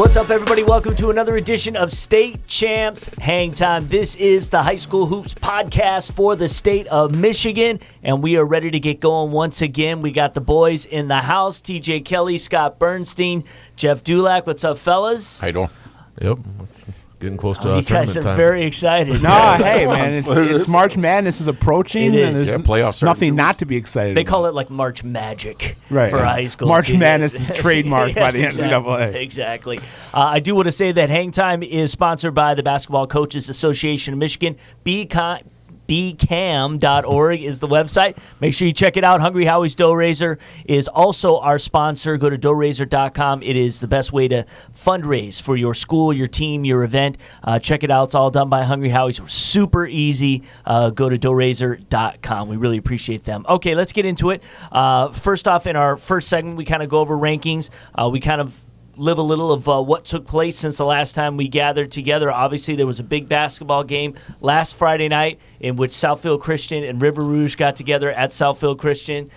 What's up, everybody? Welcome to another edition of State Champs Hang Time. This is the High School Hoops podcast for the state of Michigan, and we are ready to get going once again. We got the boys in the house, TJ Kelley, Scott Burnstein, Jeff Dullack. What's up, fellas? How you doing? Yep. Getting close to You guys are very excited. No, hey, man, it's March Madness is approaching. It is. And there's Playoffs. nothing not to be excited They about. call it like March Magic for high school. March Madness is trademarked by the Exactly. NCAA. Exactly. I do want to say that Hang Time is sponsored by the Basketball Coaches Association of Michigan. BCAM.org is the website. Make sure you check it out. Hungry Howie's Dough Raiser is also our sponsor. Go to doughRaiser.com. It is the best way to fundraise for your school, your team, your event. Check it out. It's all done by Hungry Howie's. Super easy. Go to doughRaiser.com. We really appreciate them. Okay, let's get into it. First off, in our first segment, we kind of go over rankings. We kind of live a little of what took place since the last time we gathered together. Obviously, there was a big basketball game last Friday night in which Southfield Christian and River Rouge got together at Southfield Christian.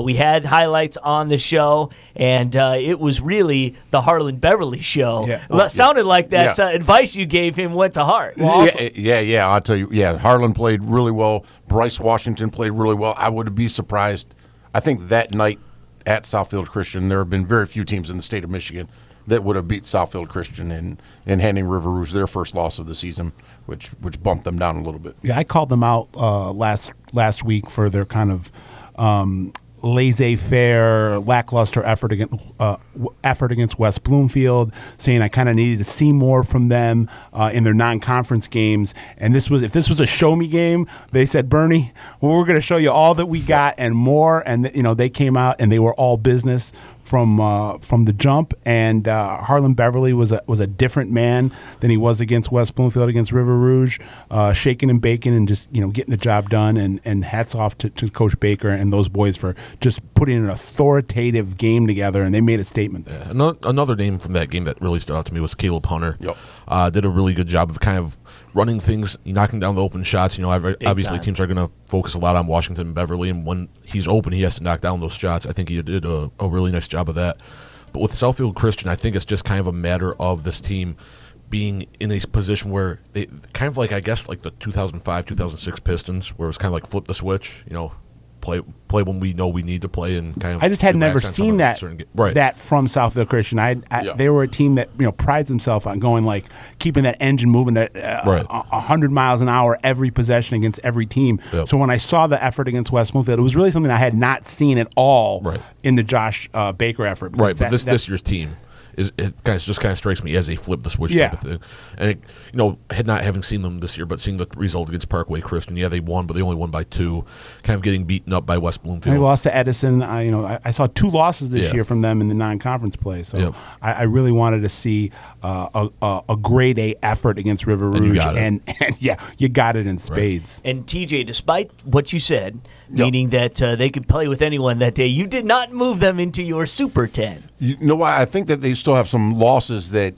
We had highlights on the show, and it was really the Harlan Beverly show. Yeah. Sounded like that advice you gave him went to heart. Yeah. I'll tell you. Yeah, Harlan played really well. Bryce Washington played really well. I would be surprised. I think that night at Southfield Christian, there have been very few teams in the state of Michigan that would have beat Southfield Christian in handing River Rouge their first loss of the season, which bumped them down a little bit. Yeah, I called them out last week for their kind of laissez-faire, lackluster effort against West Bloomfield, saying I kind of needed to see more from them in their non-conference games. And if this was a show-me game, they said, Bernie, well, we're going to show you all that we got and more. And they came out and they were all business from the jump. And Harlan Beverly was a different man than he was against West Bloomfield, against River Rouge, shaking and baking and just getting the job done. And hats off to Coach Baker and those boys for just putting an authoritative game together, and they made a statement there. Yeah. Another name from that game that really stood out to me was Caleb Hunter. Yep. Did a really good job of kind of running things, knocking down the open shots. Obviously teams are going to focus a lot on Washington and Beverly, and when he's open, he has to knock down those shots. I think he did a really nice job of that. But with Southfield Christian, I think it's just kind of a matter of this team being in a position where they kind of like, I guess, like the 2005-2006 Pistons, where it was kind of like flip the switch, play when we know we need to play, and kind of. I just had never seen that from Southfield Christian. They were a team that prides themselves on going like keeping that engine moving at 100 miles an hour every possession against every team. Yep. So when I saw the effort against West Bloomfield, it was really something I had not seen at all in the Josh Baker effort. Right, but this year's team. Just kind of strikes me as a flip the switch type of thing, and not having seen them this year, but seeing the result against Parkway Christian, they won, but they only won by 2, kind of getting beaten up by West Bloomfield. They lost to Edison. I saw 2 losses this year from them in the non-conference play, so I really wanted to see a grade A effort against River Rouge, and you got it in spades. Right. And TJ, despite what you said, meaning that they could play with anyone that day, you did not move them into your Super 10. You know why? I think that they still have some losses that,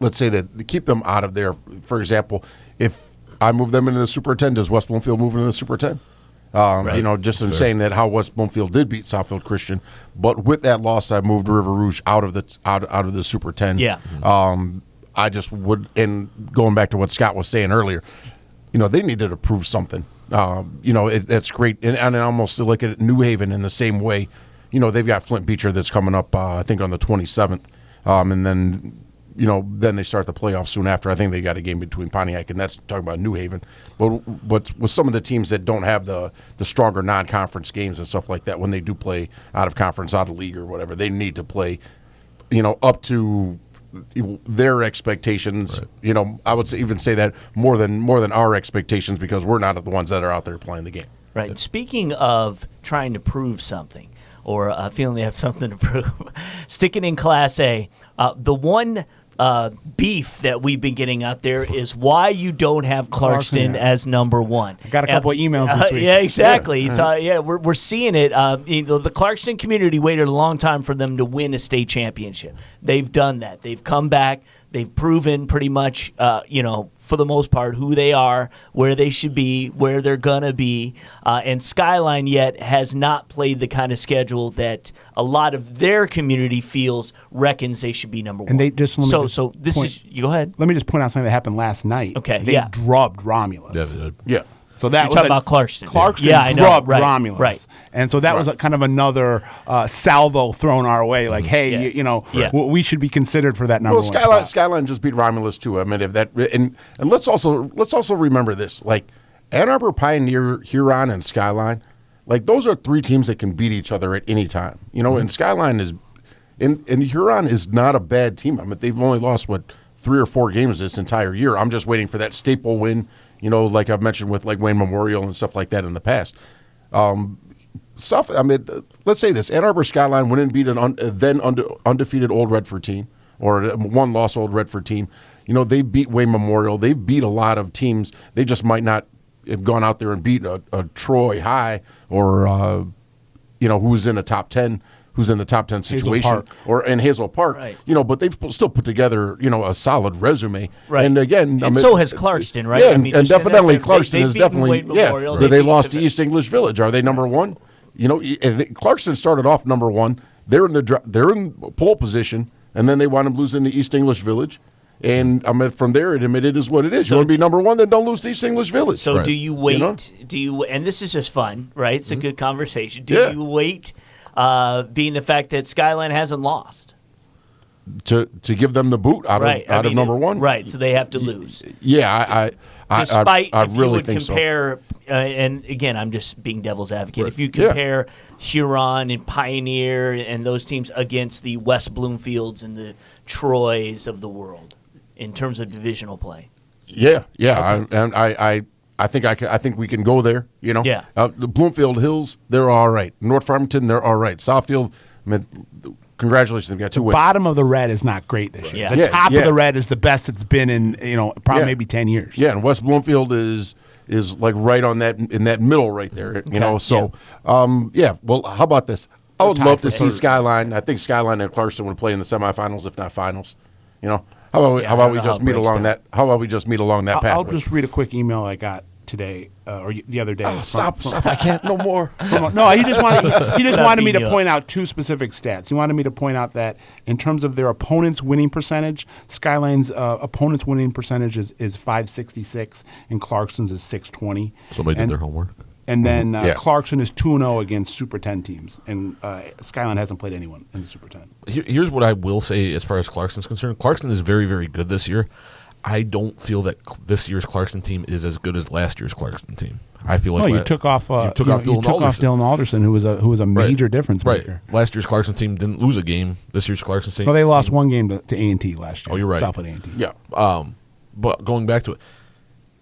let's say, that keep them out of there. For example, if I move them into the Super 10, does West Bloomfield move into the Super 10? Just in saying that how West Bloomfield did beat Southfield Christian, but with that loss, I moved River Rouge out of the Super 10. Yeah. I just would, and going back to what Scott was saying earlier, they needed to prove something. That's great, and I almost look at New Haven in the same way. They've got Flint Beecher that's coming up, I think, on the 27th. And then, then they start the playoffs soon after. I think they got a game between Pontiac, and that's talking about New Haven. But with some of the teams that don't have the stronger non-conference games and stuff like that, when they do play out of conference, out of league or whatever, they need to play, up to their expectations. Right. I would even say that more than our expectations, because we're not the ones that are out there playing the game. Right. Speaking of trying to prove something, or feeling they have something to prove. Sticking in Class A, the one beef that we've been getting out there is why you don't have Clarkston as number 1. I got a couple of emails this week. Yeah, exactly. We're seeing it. The Clarkston community waited a long time for them to win a state championship. They've done that. They've come back. They've proven pretty much, for the most part, who they are, where they should be, where they're going to be. And Skyline yet has not played the kind of schedule that a lot of their community reckons they should be number one. And they just you go ahead. Let me just point out something that happened last night. Okay, they drubbed Romulus. Yeah, they did. Yeah. So that You're was talking about Clarkston. Clarkston drubbed Romulus. Right. And so that was kind of another salvo thrown our way. Like, hey, we should be considered for that number one spot. Skyline just beat Romulus too. I mean, if that and let's also remember this. Like Ann Arbor, Pioneer, Huron, and Skyline, like those are three teams that can beat each other at any time. And Skyline is, and Huron is not a bad team. I mean, they've only lost 3 or 4 games this entire year. I'm just waiting for that staple win. Like I've mentioned with like Wayne Memorial and stuff like that in the past. Let's say this: Ann Arbor Skyline wouldn't beat an then undefeated Old Redford team or one-loss Old Redford team. They beat Wayne Memorial. They beat a lot of teams. They just might not have gone out there and beat a Troy High or who's in the top 10. Who's in the top 10 situation, or in Hazel Park, right. But they've still put together, a solid resume. Right. And again, so has Clarkston, right? Yeah, and definitely Clarkston is definitely, Memorial, they lost to East English Village. Are they number one? Clarkston started off number one. They're in pole position, and then they wound up losing to East English Village. And from there, it is what it is. You want to be number one, then don't lose to East English Village. So right. Do you wait? Do you? And this is just fun, right? It's a good conversation. Do you wait? Being the fact that Skyline hasn't lost. To give them the boot out of number one? Right, so they have to lose. Yeah, I really think compare, so. And again, I'm just being devil's advocate. Right. If you compare Huron and Pioneer and those teams against the West Bloomfields and the Troys of the world in terms of divisional play. Yeah. Okay. I think we can go there. Yeah. The Bloomfield Hills, they're all right. North Farmington, they're all right. Southfield, congratulations, they've got 2 wins. Bottom of the red is not great this year. Yeah. The top of the red is the best it's been in probably maybe 10 years. Yeah, and West Bloomfield is like right on that in that middle right there. Okay. So well, how about this? I would love to see Skyline. I think Skyline and Clarkston would play in the semifinals, if not finals. How about we just meet along that? How about we just meet along that pathway? I'll just read a quick email I got today or the other day. Stop! I can't no more. No, he just wanted me to point out 2 specific stats. He wanted me to point out that in terms of their opponent's winning percentage, Skyline's opponent's winning percentage is .566 and Clarkston's is .620. Somebody did their homework. And then Clarkston is 2-0 against Super 10 teams, and Skyline hasn't played anyone in the Super 10. Here's what I will say as far as Clarkston's concerned. Clarkston is very, very good this year. I don't feel that this year's Clarkston team is as good as last year's Clarkston team. I feel like you took off Dylan Alderson, who was a major difference maker. Right. Last year's Clarkston team didn't lose a game. This year's Clarkston team. Well, they lost 1 game to A&T last year. Oh, you're right. Southfield A&T. Yeah. But going back to it,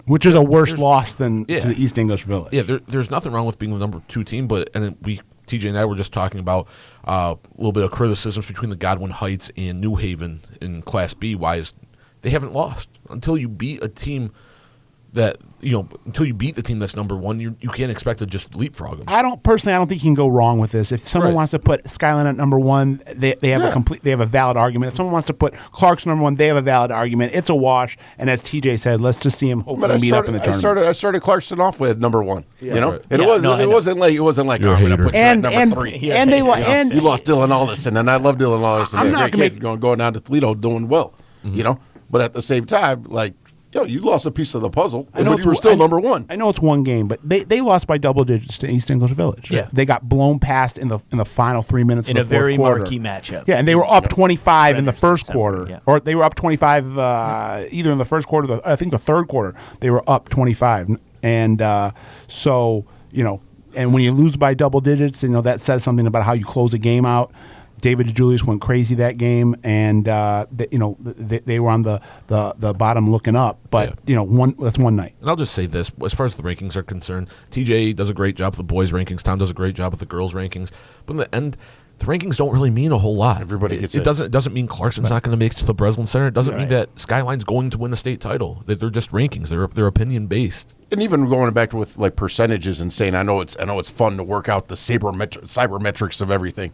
which is a worse loss than to the East English Village. Yeah, there's nothing wrong with being the number 2 team, TJ and I were just talking about a little bit of criticisms between the Godwin Heights and New Haven in Class B. Wise, they haven't lost until you beat a team that until you beat the team that's number 1. You can't expect to just leapfrog them. I don't think you can go wrong with this. If someone wants to put Skyline at number 1, they have a valid argument. If someone wants to put Clarkston number 1, they have a valid argument. It's a wash. And as TJ said, let's just see him hopefully meet up in the tournament. I started Clarkston off with number 1. Yeah. And it wasn't like You're a hater. put number 3. And you lost Dylan Alderson, and I love Dylan Alderson. I'm not going down to Toledo doing well. But at the same time, you lost a piece of the puzzle, but you were still number 1. I know it's 1 game, but they lost by double digits to East English Village. Yeah. They got blown past in the final 3 minutes of the fourth quarter. In a very marquee matchup. Yeah, and they were up 25 in the first quarter. Yeah. Or they were up 25 either in the first quarter or I think the third quarter. They were up 25. And and when you lose by double digits, that says something about how you close a game out. David Julius went crazy that game, and they were on the bottom looking up. But that's one night. And I'll just say this: as far as the rankings are concerned, TJ does a great job with the boys' rankings. Tom does a great job with the girls' rankings. But in the end, the rankings don't really mean a whole lot. Everybody gets it. It doesn't mean Clarkston's not going to make it to the Breslin Center. It doesn't mean that Skyline's going to win a state title. They're just rankings. They're opinion based. And even going back to with percentages and saying, I know it's fun to work out the cybermetrics of everything.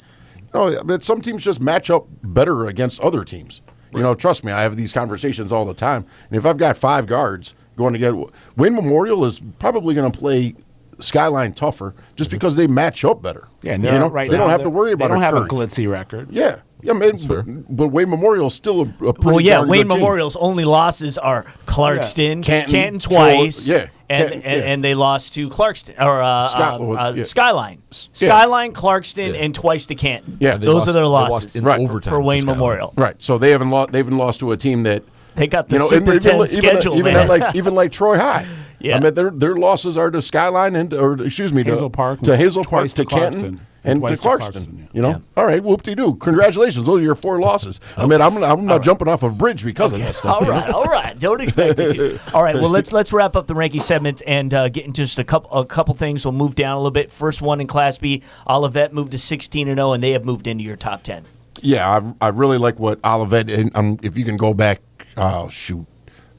But some teams just match up better against other teams. You know, trust me, I have these conversations all the time. And if I've got 5 guards going to get Wayne Memorial is probably going to play Skyline tougher just because they match up better. Yeah, and they don't have to worry about they don't have Curry. a glitzy record. Yeah. Yeah, man, but Wayne Memorial's still a pretty Well, yeah, darn Wayne good team. Memorial's only losses are Clarkston, Canton twice, Canton, and they lost to Clarkston or Skyline. Yeah. Skyline, Clarkston, and twice to Canton. Yeah, those are their lost losses in overtime for to Wayne Skyline. Memorial. Right, so they haven't lost to a team that They got the and Super even 10 schedule, man. even like Troy High. Yeah. I mean their losses are to Skyline Hazel Park, to Hazel Park, twice to to Canton, Clarkston, and to twice to Clarkston. Clarkston, You know, all right, whoop-de-doo. Congratulations, those are your 4 losses. I mean, I'm not jumping off a bridge because of that stuff. All right. Don't expect it to. All right, well, let's wrap up the ranking segment and get into just a couple things. We'll move down a little bit. First one in Class B, Olivet moved to 16-0, and they have moved into your top 10. Yeah, I really like what Olivet. And if you can go back,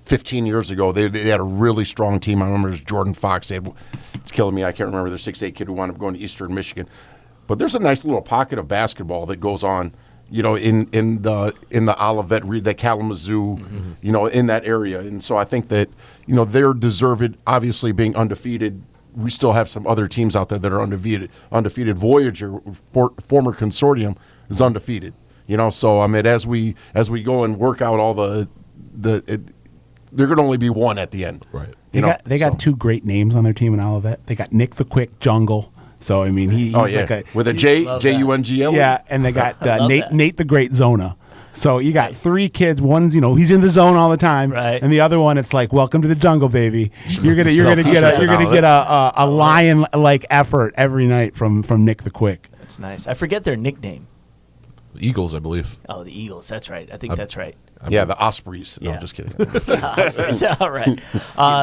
15 years ago, they had a really strong team. I remember there's Jordan Fox. It's killing me. I can't remember their 6'8" kid who wound up going to Eastern Michigan. But there's a nice little pocket of basketball that goes on, you know, in the Olivet, the Kalamazoo, you know, in that area. And so I think that, you know, they're deserved. Obviously, being undefeated, we still have some other teams out there that are undefeated. Voyager, former consortium, is undefeated. You know, so I mean, as we go and work out all they're going to only be one at the end. Right. They got 2 great names on their team in Olivet. They got Nick the Quick Jungle. So, I mean, he's like with a J, Jungl. Yeah, and they got Nate the Great Zona. So you got 3 kids. One's, you know, he's in the zone all the time, right. And the other one, it's like, welcome to the jungle, baby. You're gonna get a lion like effort every night from Nick the Quick. That's nice. I forget their nickname. The Eagles, I believe. Oh, the Eagles. That's right. I think that's right. Yeah, the Ospreys. No, Yeah. I'm just kidding. All right.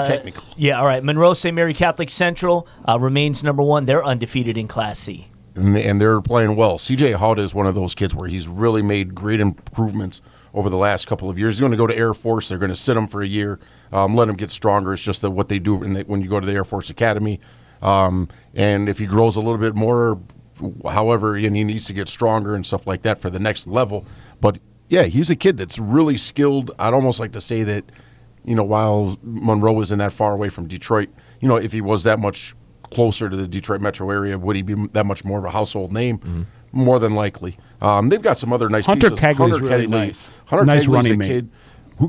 Technical. Yeah, all right. Monroe St. Mary Catholic Central remains number 1. They're undefeated in Class C. And they're playing well. CJ Hauda is one of those kids where he's really made great improvements over the last couple of years. He's going to go to Air Force. They're going to sit him for a year, let him get stronger. It's just that what they do when you go to the Air Force Academy. And if he grows a little bit more, however, and he needs to get stronger and stuff like that for the next level. But, yeah, he's a kid that's really skilled. I'd almost like to say that, you know, while Monroe isn't that far away from Detroit, you know, if he was that much closer to the Detroit metro area, would he be that much more of a household name? Mm-hmm. More than likely. They've got some other nice Hunter pieces. Kegley's really nice. Hunter nice Kegley's running a mate. kid who,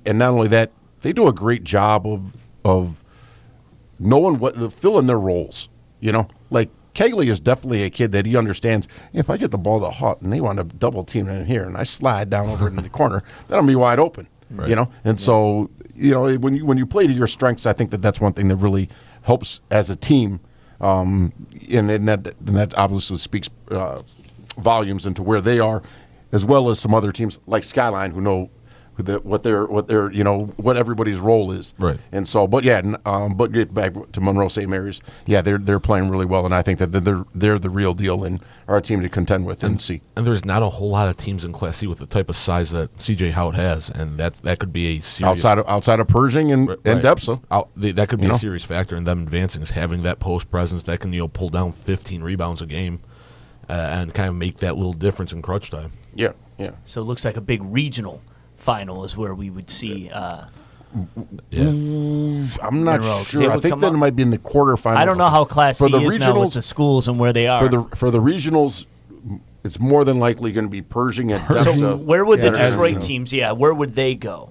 and not only that, they do a great job of knowing what filling their roles. You know, like Kegley is definitely a kid that he understands. If I get the ball to Hut and they want to double team in here, and I slide down over in the corner, then I'll be wide open. Right. You know, and so you know when you play to your strengths, I think that's one thing that really helps as a team. And that obviously speaks volumes into where they are, as well as some other teams like Skyline who know what their you know what everybody's role is. Right. And so, but get back to Monroe St. Mary's. Yeah, they're playing really well, and I think that they're the real deal and are a team to contend with and see. And there's not a whole lot of teams in Class C with the type of size that CJ Hout has, and that could be a serious outside of Pershing and Depsa. That could be a serious factor in them advancing, is having that post presence that can pull down 15 rebounds a game and kind of make that little difference in crunch time. Yeah. So it looks like a big regional final is where we would see. I'm not Monroe, sure. I think that it might be in the quarterfinals. I don't know how Class C is now with the schools and where they are. For the regionals, it's more than likely going to be Pershing and Depsa. So where would the Detroit Edison. teams? Yeah, where would they go?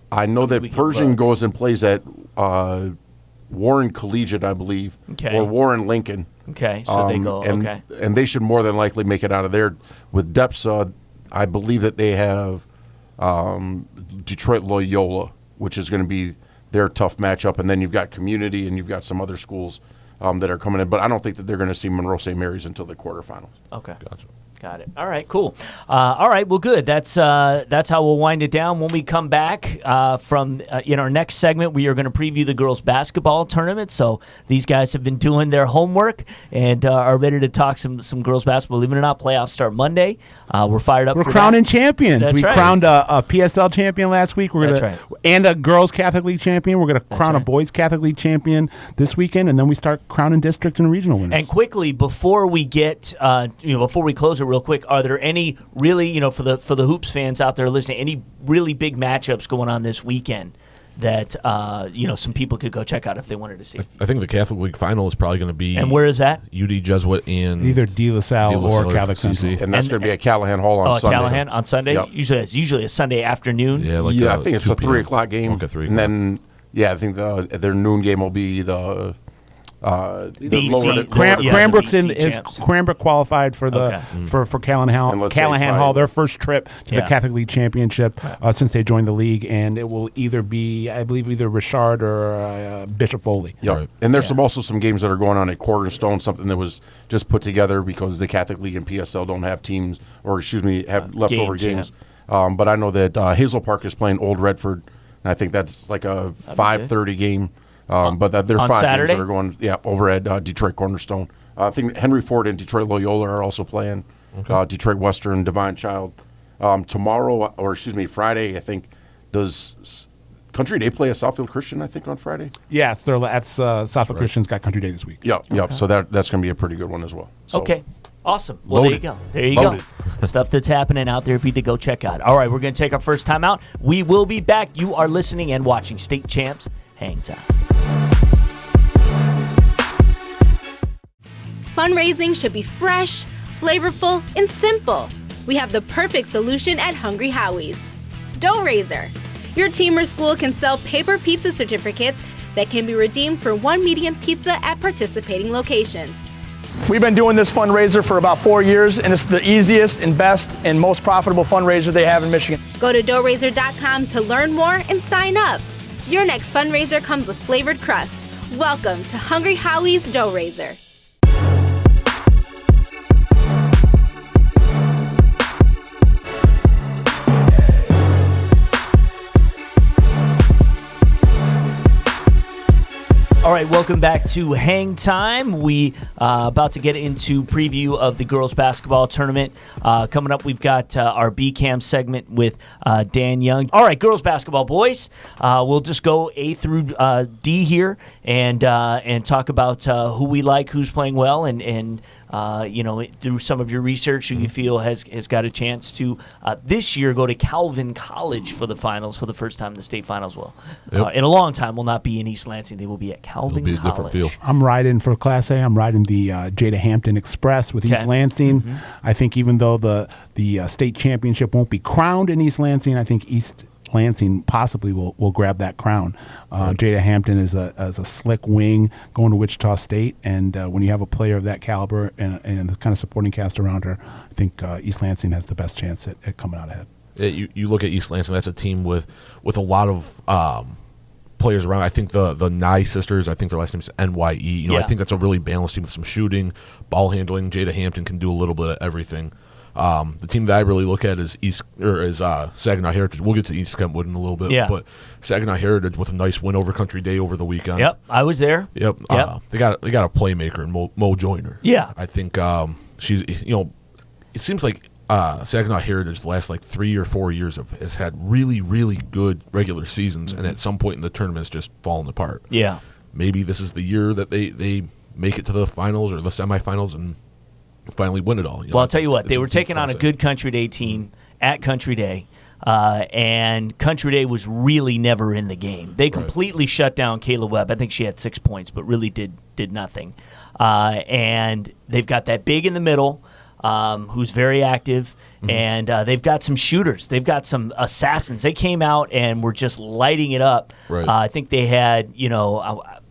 I know that Pershing goes and plays at Warren Collegiate, I believe, or Warren Lincoln. Okay, so they go. And they should more than likely make it out of there. With Depsa, I believe that they have Detroit Loyola, which is going to be their tough matchup, and then you've got Community and you've got some other schools that are coming in. But I don't think that they're going to see Monroe St. Mary's until the quarterfinals. Okay, gotcha. Got it. All right, cool. All right, well, good. That's how we'll wind it down. When we come back from in our next segment, we are going to preview the girls' basketball tournament. So these guys have been doing their homework and are ready to talk some girls' basketball. Believe it or not, playoffs start Monday. We're fired up. We're for crowning that. champions. That's We right. crowned a PSL champion last week. And a girls Catholic League champion. We're going to crown a boys Catholic League champion this weekend, and then we start crowning district and regional winners. And quickly, before we get before we close, real quick. Are there any really, for the hoops fans out there listening, any really big matchups going on this weekend that some people could go check out if they wanted to see? I think the Catholic League final is probably going to be. And where is that? UD Jesuit and either De La Salle or Catholic Central. And that's going to be at Callahan Hall on Sunday. Callahan on Sunday. Yep. Usually a Sunday afternoon. Yeah, I think it's a 3 o'clock game. Okay, 3 and then I think their noon game will be the Cranbrook qualified for the for Callahan Hall, their first trip to the Catholic League Championship since they joined the league, and it will either be, I believe, either Richard or Bishop Foley. Yep. Right. And there's also some games that are going on at Cornerstone, something that was just put together because the Catholic League and PSL don't have teams, or have leftover games. Yeah. But I know that Hazel Park is playing Old Redford, and I think that's like a 5:30 game. But there are 5 Saturday? games that are going over at Detroit Cornerstone. I think Henry Ford and Detroit Loyola are also playing. Detroit Western, Divine Child. Friday, I think, does Country Day play a Southfield Christian, I think, on Friday? Yeah, Southfield Christian's got Country Day this week. Yep. So that's going to be a pretty good one as well. So. Okay. Awesome. Well, Loaded. There you go. Stuff that's happening out there for you to go check out. All right, we're going to take our first time out. We will be back. You are listening and watching State Champs Hang Time. Fundraising should be fresh, flavorful, and simple. We have the perfect solution at Hungry Howie's. Dough Raiser. Your team or school can sell paper pizza certificates that can be redeemed for 1 medium pizza at participating locations. We've been doing this fundraiser for about 4 years, and it's the easiest and best and most profitable fundraiser they have in Michigan. Go to doughraiser.com to learn more and sign up. Your next fundraiser comes with flavored crust. Welcome to Hungry Howie's Dough Raiser. All right, welcome back to Hang Time. We about to get into preview of the girls basketball tournament. Coming up, we've got our BCAM segment with Dan Young. All right, girls basketball, boys. We'll just go A through D here and talk about who we like, who's playing well, and through some of your research, who you feel has got a chance to this year go to Calvin College for the finals for the first time. The state finals will, in a long time, will not be in East Lansing. They will be at Calvin It'll be College. a different feel. I'm riding for Class A. I'm riding the Jada Hampton Express with East Lansing. I think even though the state championship won't be crowned in East Lansing, I think East Lansing possibly will grab that crown. Jada Hampton is a slick wing going to Wichita State, and when you have a player of that caliber and the kind of supporting cast around her, I think East Lansing has the best chance at coming out ahead. You look at East Lansing, that's a team with a lot of players around. I think the Nye sisters, I think their last name is NYE. I think that's a really balanced team with some shooting, ball handling. Jada Hampton can do a little bit of everything. The team that I really look at is Saginaw Heritage. We'll get to East Kentwood in a little bit, but Saginaw Heritage with a nice win over Country Day over the weekend. Yep, I was there. Yep. They got a playmaker in Mo Joyner. Yeah, I think she's it seems like Saginaw Heritage the last 3 or 4 years has had really, really good regular seasons, and at some point in the tournament it's just fallen apart. Yeah. Maybe this is the year that they make it to the finals or the semifinals and finally win it all. Well, I'll tell you what, they were taking on a good Country Day team at Country Day, and Country Day was really never in the game. They completely shut down Kayla Webb. I think she had 6 points, but really did nothing. And they've got that big in the middle, who's very active, and they've got some shooters. They've got some assassins. They came out and were just lighting it up. Right. I think they had,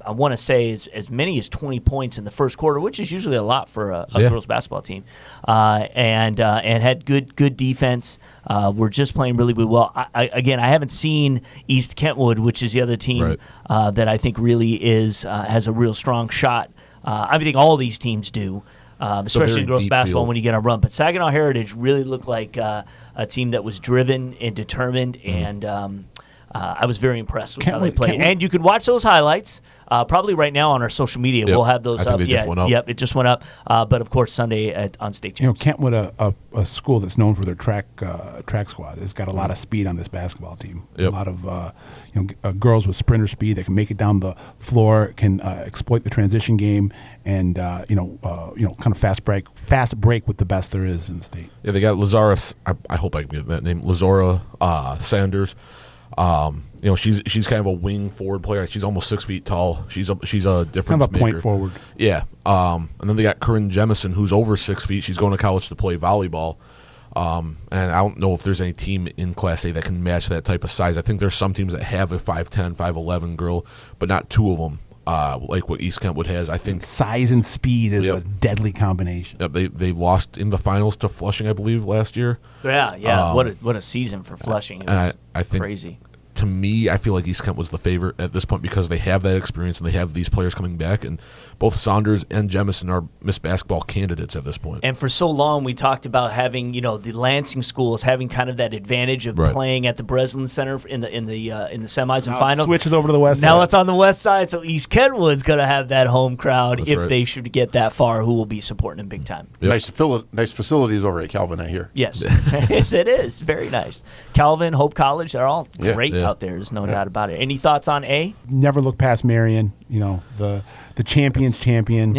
I want to say as many as 20 points in the first quarter, which is usually a lot for a girls basketball team, and had good defense. We're just playing really, really well. I haven't seen East Kentwood, which is the other team that I think really has a real strong shot. I think all these teams do. Especially in girls basketball when you get on a run. But Saginaw Heritage really looked like a team that was driven and determined and I was very impressed with how they played. And you can watch those highlights probably right now on our social media. Yep. We'll have those up. Just went up. Yep, it just went up. But of course, Sunday on State Champs. Kentwood, a school that's known for their track squad, has got a lot of speed on this basketball team. Yep. A lot of girls with sprinter speed that can make it down the floor, can exploit the transition game, and kind of fast break with the best there is in the state. Yeah, they got Lazara. I hope I can get that name. Lazara Sanders. She's kind of a wing forward player. She's almost 6 feet tall. She's a difference kind of a maker. point forward. Yeah. And then they got Corinne Jemison, who's over 6 feet. She's going to college to play volleyball. And I don't know if there's any team in Class A that can match that type of size. I think there's some teams that have a 5'10", 5'11" girl, but not two of them. Like what East Kentwood has, I think size and speed is a deadly combination. Yep, they lost in the finals to Flushing, I believe, last year. Yeah. What a season for Flushing. It was I think crazy. To me, I feel like East Kent was the favorite at this point because they have that experience and they have these players coming back. And both Saunders and Jemison are Miss Basketball candidates at this point. And for so long, we talked about having the Lansing schools having kind of that advantage of playing at the Breslin Center in the semis and finals. Switches over to the west side. Now it's on the west side, so East Kentwood's going to have that home crowd. That's if right. they should get that far, who will be supporting them big time. Yep. Nice facilities over at Calvin, I hear. Yes, yes, it is very nice. Calvin, Hope College, they're all great out there. There's no doubt about it. Any thoughts on A? Never look past Marion. The champion's champion,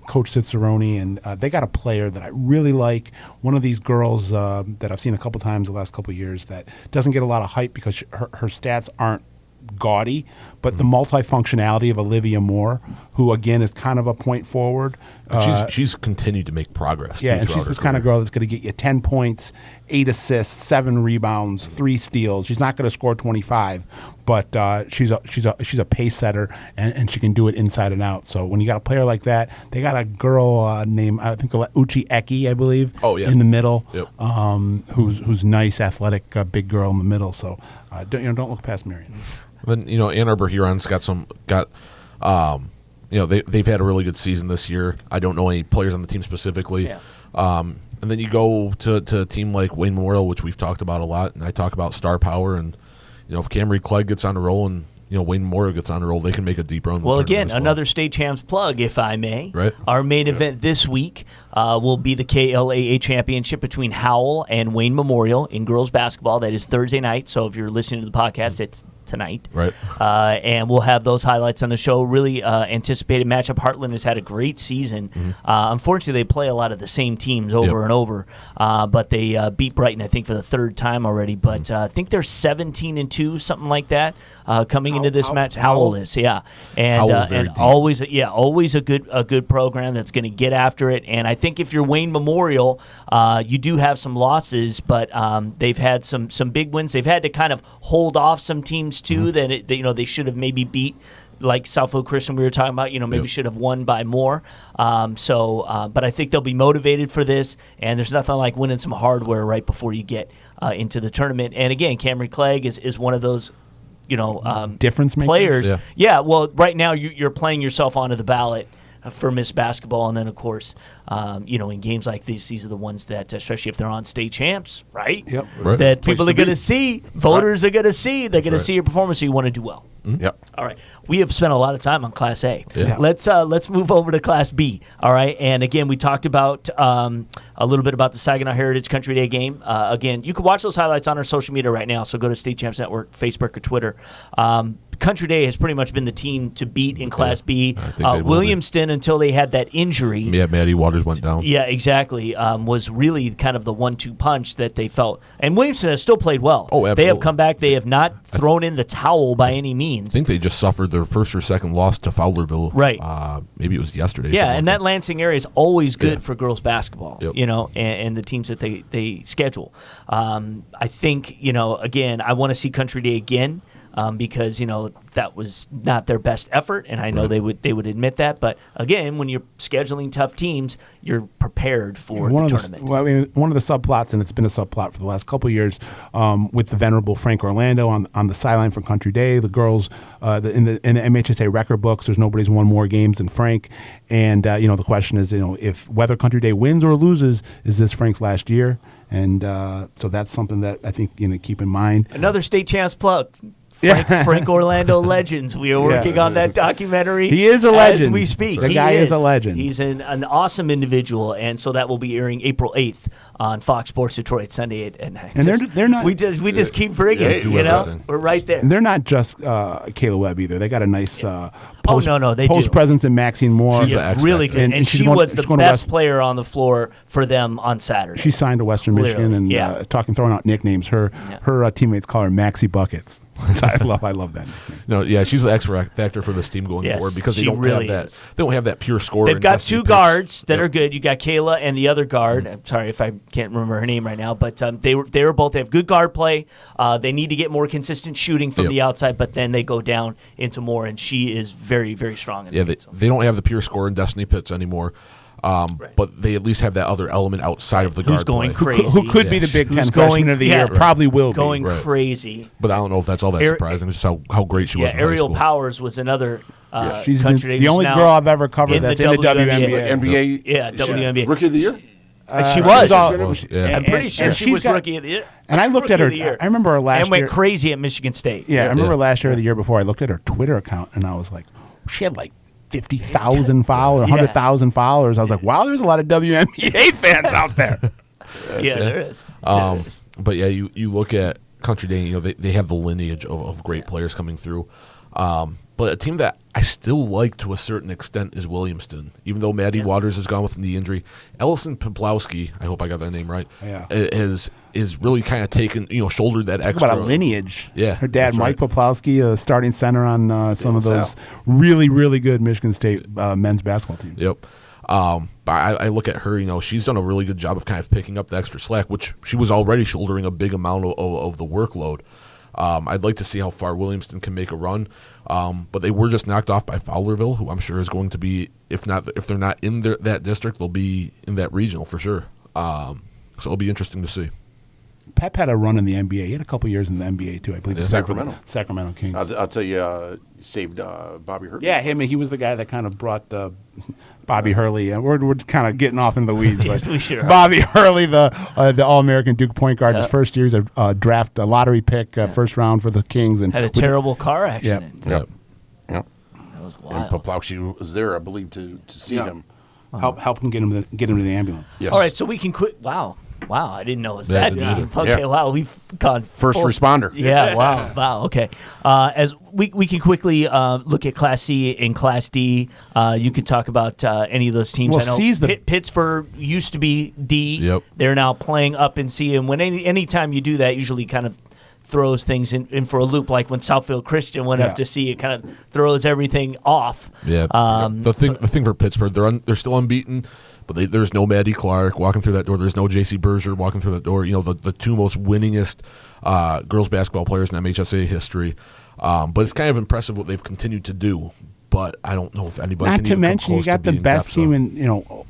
Coach Cicerone, and they got a player that I really like. One of these girls that I've seen a couple times the last couple of years that doesn't get a lot of hype because her stats aren't gaudy, but the multifunctionality of Olivia Moore, who again is kind of a point forward. She's continued to make progress. Yeah, and she's this kind of girl that's going to get you 10 points, 8 assists, 7 rebounds, 3 steals. She's not going to score 25, but she's a pace setter, and she can do it inside and out. So when you got a player like that, they got a girl named Uchi Eki, I believe, in the middle, who's nice, athletic, big girl in the middle. So don't look past Marion. Then Ann Arbor Huron's they've had a really good season this year. I don't know any players on the team specifically. Yeah. And then you go to a team like Wayne Memorial, which we've talked about a lot, and I talk about star power. And if Camry Clegg gets on a roll and Wayne Memorial gets on a roll, they can make a deep run. Well, again, another state champs plug, if I may. Right. Our main event this week will be the KLAA championship between Howell and Wayne Memorial in girls basketball. That is Thursday night. So if you're listening to the podcast, it's tonight. Right. And we'll have those highlights on the show. Really anticipated matchup. Heartland has had a great season. Unfortunately, they play a lot of the same teams over and over. But they beat Brighton, I think, for the third time already. But I think they're 17-2, something like that, coming into this match. Howell is, and always a good program that's going to get after it. And I think if you're Wayne Memorial, you do have some losses, but they've had some big wins. They've had to kind of hold off some teams too that they should have maybe beat, like Southfield Christian we were talking about. Maybe should have won by more. But I think they'll be motivated for this. And there's nothing like winning some hardware right before you get into the tournament. And again, Camry Clegg is one of those difference players. makers? Yeah. Well, right now you're playing yourself onto the ballot for Miss Basketball, and then of course, in games like these are the ones that, especially if they're on state champs, right? Yep. Right. That people are going to see, voters are going to see. They're going to see your performance, so you want to do well. Yep. All right. We have spent a lot of time on Class A. Yeah. Let's move over to Class B. All right. And again, we talked about a little bit about the Saginaw Heritage Country Day game. Again, you can watch those highlights on our social media right now. So go to State Champs Network, Facebook or Twitter. Country Day has pretty much been the team to beat in Class B. Williamston, until they had that injury. Yeah, Maddie Waters went down. Yeah, exactly. Was really kind of the 1-2 punch that they felt. And Williamston has still played well. Oh, absolutely. They have come back. They have not thrown in the towel by any means. I think they just suffered their first or second loss to Fowlerville. Right. Maybe it was yesterday. Yeah, and that Lansing area is always good for girls basketball, Yep. and the teams that they schedule. I think, again, I want to see Country Day again. Because that was not their best effort, and I know they would admit that. But again, when you're scheduling tough teams, you're prepared for the tournament. One of the subplots, and it's been a subplot for the last couple of years, with the venerable Frank Orlando on the sideline for Country Day. The girls in the MHSA record books, there's nobody's won more games than Frank. And the question is, if whether Country Day wins or loses, is this Frank's last year? And so that's something that I think keep in mind. Another state champs plug. Frank Orlando Legends. We are working on that documentary. He is a legend. As we speak. The guy is a legend. He's an awesome individual, and so that will be airing April 8th on Fox Sports Detroit, Sunday at 9. And they're not. We just keep bringing. We're right there. And they're not just Kayla Webb either. They got a nice they post do. presence in Maxine Moore. She's really good, and she was the best player on the floor for them on Saturday. She signed to Western Michigan, and throwing out nicknames. Her teammates call her Maxie Buckets. I love that nickname. No, she's the X factor for this team going forward because they don't have that. They don't have that pure scorer. They've got two guards that are good. You got Kayla and the other guard. I'm sorry if I can't remember her name right now, but they have good guard play. They need to get more consistent shooting from the outside, but then they go down into more, and she is very, very strong. They don't have the pure scorer in Destiny Pitts anymore. But they at least have that other element outside of the guard. Who's going play. crazy? Who could be the Big Ten freshman of the year? Probably will be. Going crazy. But I don't know if that's all that surprising. Just how great she was. Yeah, Ariel Powers was another. She's Country the only girl I've ever covered that's in the WNBA. NBA. Yeah, WNBA. Rookie of the year. She was. I'm pretty sure she was rookie of the year. And I looked at her. I remember her last year. And went crazy at Michigan State. Yeah, I remember last year or the year before. I looked at her Twitter account and I was like, she had like 50,000 followers, 100,000 followers. I was like, wow, there's a lot of WNBA fans out there. There is. But yeah, you look at Country Day, they have the lineage of great players coming through. But a team that I still like to a certain extent is Williamston. Even though Maddie Waters has gone with the knee injury, Ellison Poplowski, I hope I got that name right, is really kind of taken, shouldered that extra. Talk about a lineage. Yeah. Her dad, Mike Poplowski, a starting center on some of those really, really good Michigan State men's basketball teams. Yep. But I look at her, she's done a really good job of kind of picking up the extra slack, which she was already shouldering a big amount of the workload. I'd like to see how far Williamston can make a run, but they were just knocked off by Fowlerville, who I'm sure is going to be, if they're not in that district, they'll be in that regional for sure. So it'll be interesting to see. Pep had a run in the NBA. He had a couple years in the NBA too, I believe. Sacramento Kings. I'll tell you, saved Bobby Hurley. Yeah, he was the guy that kind of brought Bobby Hurley. And we're kind of getting off in the weeds, but we sure Bobby Hurley, the All-American Duke point guard, his first year as a lottery pick, first round for the Kings, and had a terrible car accident. Yep. That was wild. And Poplowski was there, I believe, to see him. Help him get him to the ambulance. Yes. All right, so we can quit. Wow, I didn't know it was that Yeah, deep. Okay, wow, we've gone First responder. Yeah, wow, okay. As we can quickly look at Class C and Class D. You could talk about any of those teams. Well, I know C's Pittsburgh used to be D. Yep. They're now playing up in C, and when anytime you do that, usually kind of throws things in for a loop, like when Southfield Christian went up to C, it kind of throws everything off. Yeah. The thing for Pittsburgh, they're still unbeaten, but there's no Maddie Clark walking through that door. There's no J.C. Berger walking through that door. The two most winningest girls basketball players in MHSA history. But it's kind of impressive what they've continued to do. But I don't know if anybody. Not to mention, you got the best team in,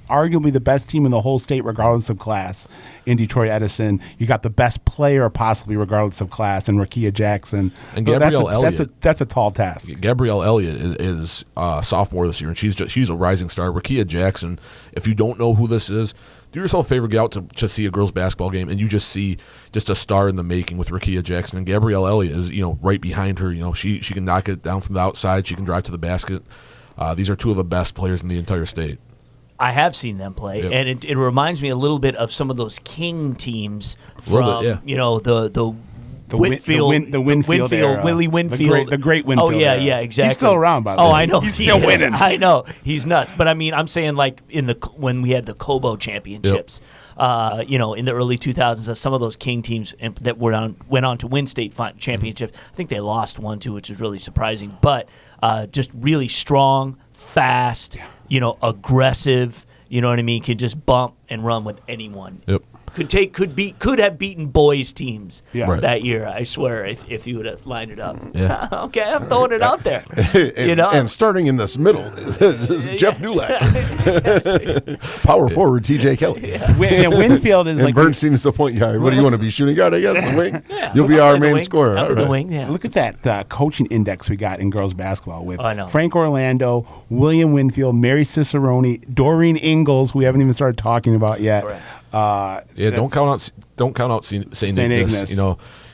arguably the best team in the whole state, regardless of class, in Detroit Edison. You got the best player, possibly regardless of class, in Rakia Jackson. And Gabrielle Elliott. That's a tall task. Gabrielle Elliott is sophomore this year, and she's a rising star. Rakia Jackson. If you don't know who this is, do yourself a favor, get out to see a girls' basketball game, and you just see just a star in the making with Rakia Jackson. And Gabrielle Elliott is, right behind her. She can knock it down from the outside. She can drive to the basket. These are two of the best players in the entire state. I have seen them play, and it reminds me a little bit of some of those King teams from, the Whitfield, the Winfield era. Willie Winfield, the great Winfield. Oh yeah, era. yeah, exactly. He's still around, by the way. Oh, I know. He's still winning. I know. He's nuts. But I mean, I'm saying like when we had the Cobo championships, in the early 2000s, some of those King teams that went on to win state championships. I think they lost one too, which is really surprising. But just really strong, fast, aggressive. You know what I mean? Can just bump and run with anyone. Yep. Could have beaten boys teams Right. year. I swear, if you would have lined it up. Yeah. Okay, I'm throwing it out there. And starting in this middle is Jeff Dullack, power forward TJ Kelley. Winfield is and Burnstein is the point guard. What do you want to be, shooting guard? I guess the wing. You'll be our main scorer. All right. The wing. Yeah. Look at that coaching index we got in girls basketball with I know. Frank Orlando, William Winfield, Mary Cicerone, Doreen Ingalls, who we haven't even started talking about yet. Right. Don't count out St. Ignace.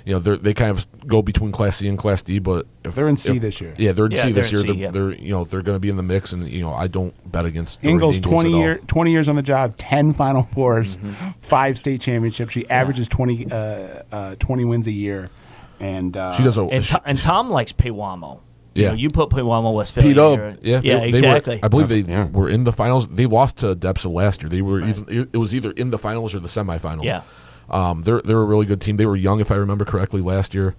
They kind of go between Class C and Class D, but they're in C this year. Yeah, they're in C this year. C, they're going to be in the mix, and I don't bet against Ingles. 20 years on the job, 10 Final Fours, 5 state championships. She averages 20 wins a year, and she does. And Tom likes Pewaukee. Yeah, you put Pewaukee Westphalia. Pete up. Yeah, exactly. I believe they were in the finals. They lost to Depsa last year. They were it was either in the finals or the semifinals. Yeah. They're a really good team. They were young, if I remember correctly, last year.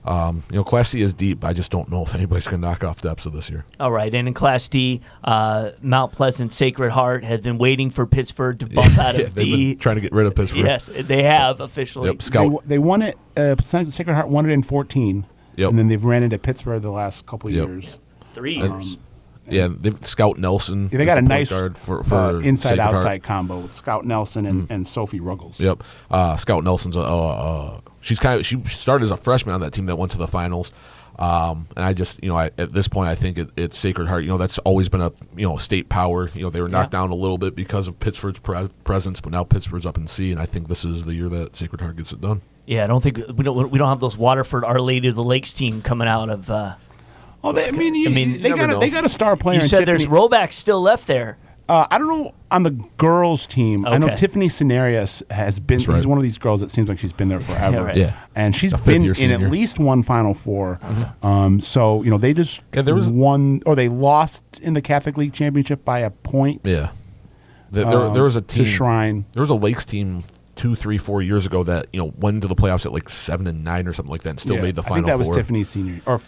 Class C is deep. I just don't know if anybody's going to knock off Depsa this year. All right, and in Class D, Mount Pleasant Sacred Heart has been waiting for Pittsburgh to bump out of they've D. been trying to get rid of Pittsburgh. Yes, they have officially. Yep, Scout. They won it. Sacred Heart won it in 14. Yep. And then they've ran into Pittsburgh the last couple of years. 3 years. They've Scout Nelson. They got a nice guard for inside-outside combo with Scout Nelson and Sophie Ruggles. Yep. Scout Nelson's she started as a freshman on that team that went to the finals. And I just, at this point, I think it's Sacred Heart. That's always been a state power. They were knocked down a little bit because of Pittsburgh's presence, but now Pittsburgh's up in C, and I think this is the year that Sacred Heart gets it done. Yeah, I don't think we don't have those Waterford Our Lady of the Lakes team coming out of. They got a star player. You said there's Roback still left there. I don't know on the girls' team. Okay. I know Tiffany Cenarius has been. Right. She's one of these girls that seems like she's been there forever. Yeah, right. Yeah. And she's A been fifth-year in at senior. least one Final Four. So they just won, or they lost in the Catholic League Championship by a point. Yeah. There was a team. To Shrine. There was a Lakes team 2, 3, 4 years ago that went into the playoffs at like 7-9 or something like that, and still made the Final Four. I think that was Tiffany's senior or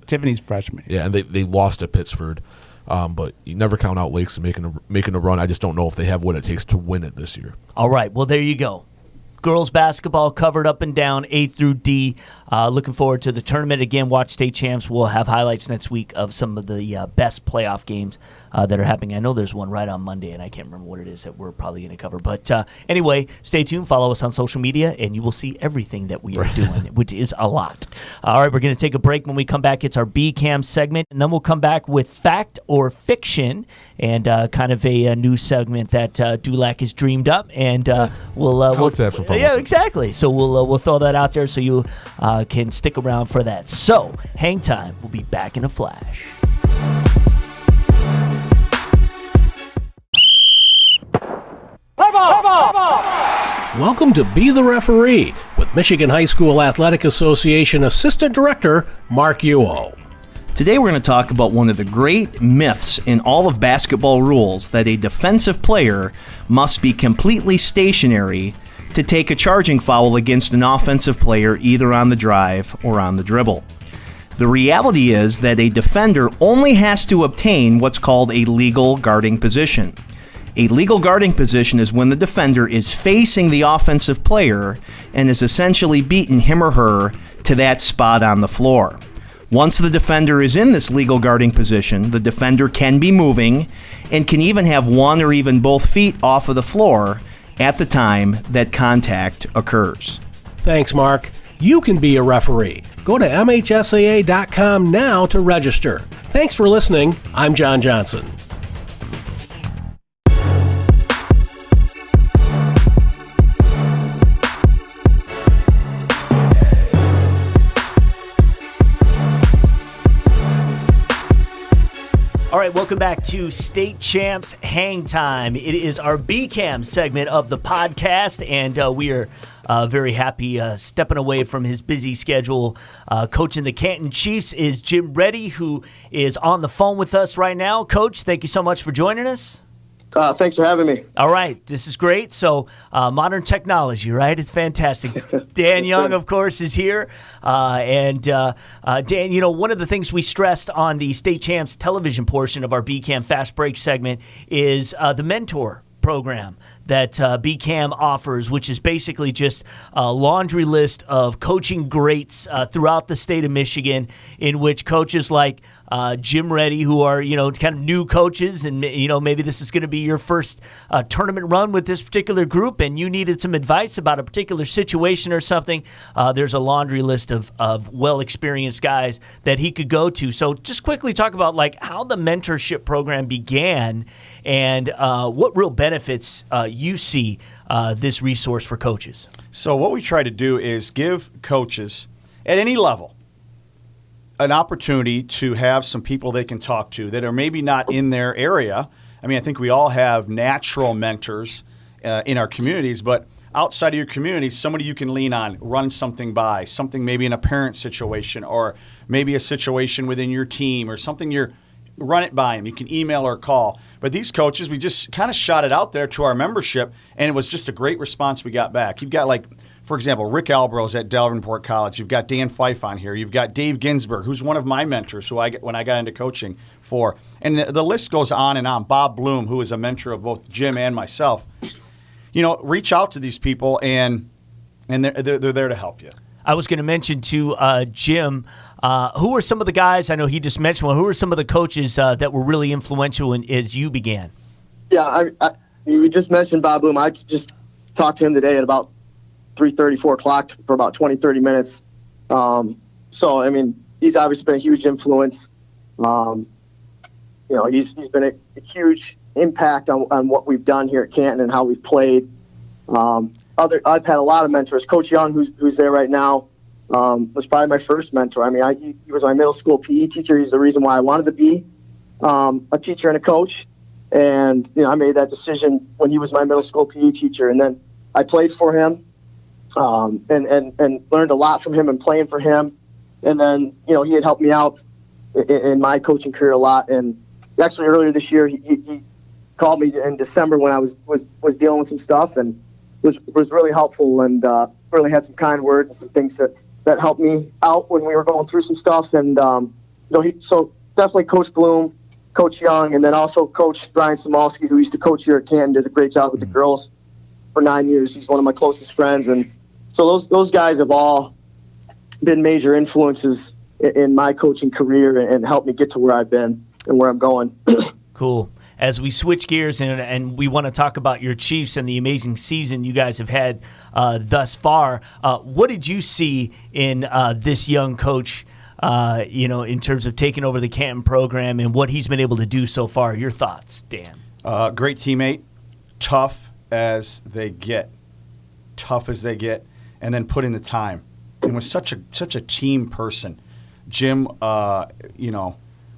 Tiffany's freshman. Yeah, and they lost to Pittsford, but you never count out Lakes making a run. I just don't know if they have what it takes to win it this year. All right, well there you go. Girls basketball covered up and down, A through D. Looking forward to the tournament. Again, watch State Champs. We'll have highlights next week of some of the best playoff games that are happening. I know there's one right on Monday, and I can't remember what it is that we're probably going to cover. But anyway, stay tuned. Follow us on social media, and you will see everything that we are doing, which is a lot. All right, we're going to take a break. When we come back, it's our BCAM segment, and then we'll come back with Fact or Fiction, and kind of a new segment that Dullack has dreamed up, and we'll have some fun. Yeah, exactly. So we'll throw that out there so you can stick around for that. So, hang time. We'll be back in a flash. Welcome to Be the Referee with Michigan High School Athletic Association Assistant Director Mark Ewell. Today we're going to talk about one of the great myths in all of basketball rules, that a defensive player must be completely stationary to take a charging foul against an offensive player either on the drive or on the dribble. The reality is that a defender only has to obtain what's called a legal guarding position. A legal guarding position is when the defender is facing the offensive player and is essentially beaten him or her to that spot on the floor. Once the defender is in this legal guarding position, the defender can be moving and can even have one or even both feet off of the floor at the time that contact occurs. Thanks, Mark. You can be a referee. Go to MHSAA.com now to register. Thanks for listening. I'm John Johnson. All right, welcome back to State Champs Hang Time. It is our BCAM segment of the podcast, and we are very happy stepping away from his busy schedule. Coaching the Canton Chiefs is Jim Reddy, who is on the phone with us right now. Coach, thank you so much for joining us. Thanks for having me. All right, this is great. So, modern technology, right? It's fantastic. Dan Young, of course, is here. And Dan, one of the things we stressed on the State Champs television portion of our BCAM Fast Break segment is the mentor program that BCAM offers, which is basically just a laundry list of coaching greats throughout the state of Michigan, in which coaches like Jim Reddy, who are, kind of new coaches, and, maybe this is going to be your first tournament run with this particular group, and you needed some advice about a particular situation or something, there's a laundry list of well-experienced guys that he could go to. So just quickly talk about, how the mentorship program began and what real benefits you see this resource for coaches? So what we try to do is give coaches at any level an opportunity to have some people they can talk to that are maybe not in their area. I mean, I think we all have natural mentors in our communities, but outside of your community, somebody you can lean on, run something by, something maybe in a parent situation or maybe a situation within your team or something run it by them. You can email or call. But these coaches, we just kind of shot it out there to our membership, and it was just a great response we got back. You've got, like, for example, Rick Albrose at Davenport College. You've got Dan Fife on here. You've got Dave Ginsberg, who's one of my mentors when I got into coaching for. And the list goes on and on. Bob Bloom, who is a mentor of both Jim and myself. Reach out to these people, and they're there to help you. I was going to mention to Jim, who were some of the guys, I know he just mentioned one, who were some of the coaches that were really influential as you began? Yeah, you just mentioned Bob Bloom. I just talked to him today at about 3:30, 4 o'clock for about 20, 30 minutes. So, I mean, he's obviously been a huge influence. He's been a huge impact on what we've done here at Canton and how we've played. I've had a lot of mentors. Coach Young, who's there right now, was probably my first mentor. I mean, he was my middle school PE teacher. He's the reason why I wanted to be a teacher and a coach. And I made that decision when he was my middle school PE teacher, and then I played for him and learned a lot from him and playing for him. And then he had helped me out in my coaching career a lot. And actually earlier this year, he called me in December when I was dealing with some stuff and was really helpful and really had some kind words and some things that helped me out when we were going through some stuff. And so definitely Coach Bloom, Coach Young, and then also Coach Brian Samolsky, who used to coach here at Canton, did a great job with the girls for 9 years. He's one of my closest friends, and so those guys have all been major influences in my coaching career and helped me get to where I've been and where I'm going. Cool. As we switch gears and we want to talk about your Chiefs and the amazing season you guys have had thus far, what did you see in this young coach, in terms of taking over the Canton program and what he's been able to do so far? Your thoughts, Dan? Great teammate, tough as they get, and then put in the time. And was such a team person. Jim,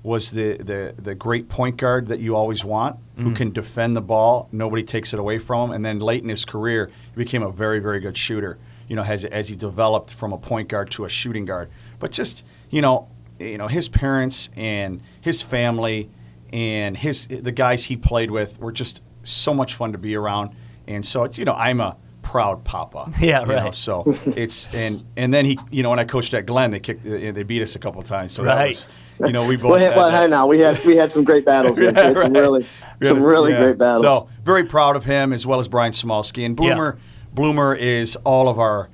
was the great point guard that you always want, who can defend the ball. Nobody takes it away from him. And then late in his career, he became a very, very good shooter, as he developed from a point guard to a shooting guard. But just, his parents and his family and the guys he played with were just so much fun to be around. And so it's, I'm a proud papa. Yeah, right. So it's and then he, when I coached at Glenn, they beat us a couple of times. So right. That was, we both. We had some great battles. Yeah, right. Some really great battles. So very proud of him as well as Brian Samolsky and Bloomer. Yeah. Bloomer is all of our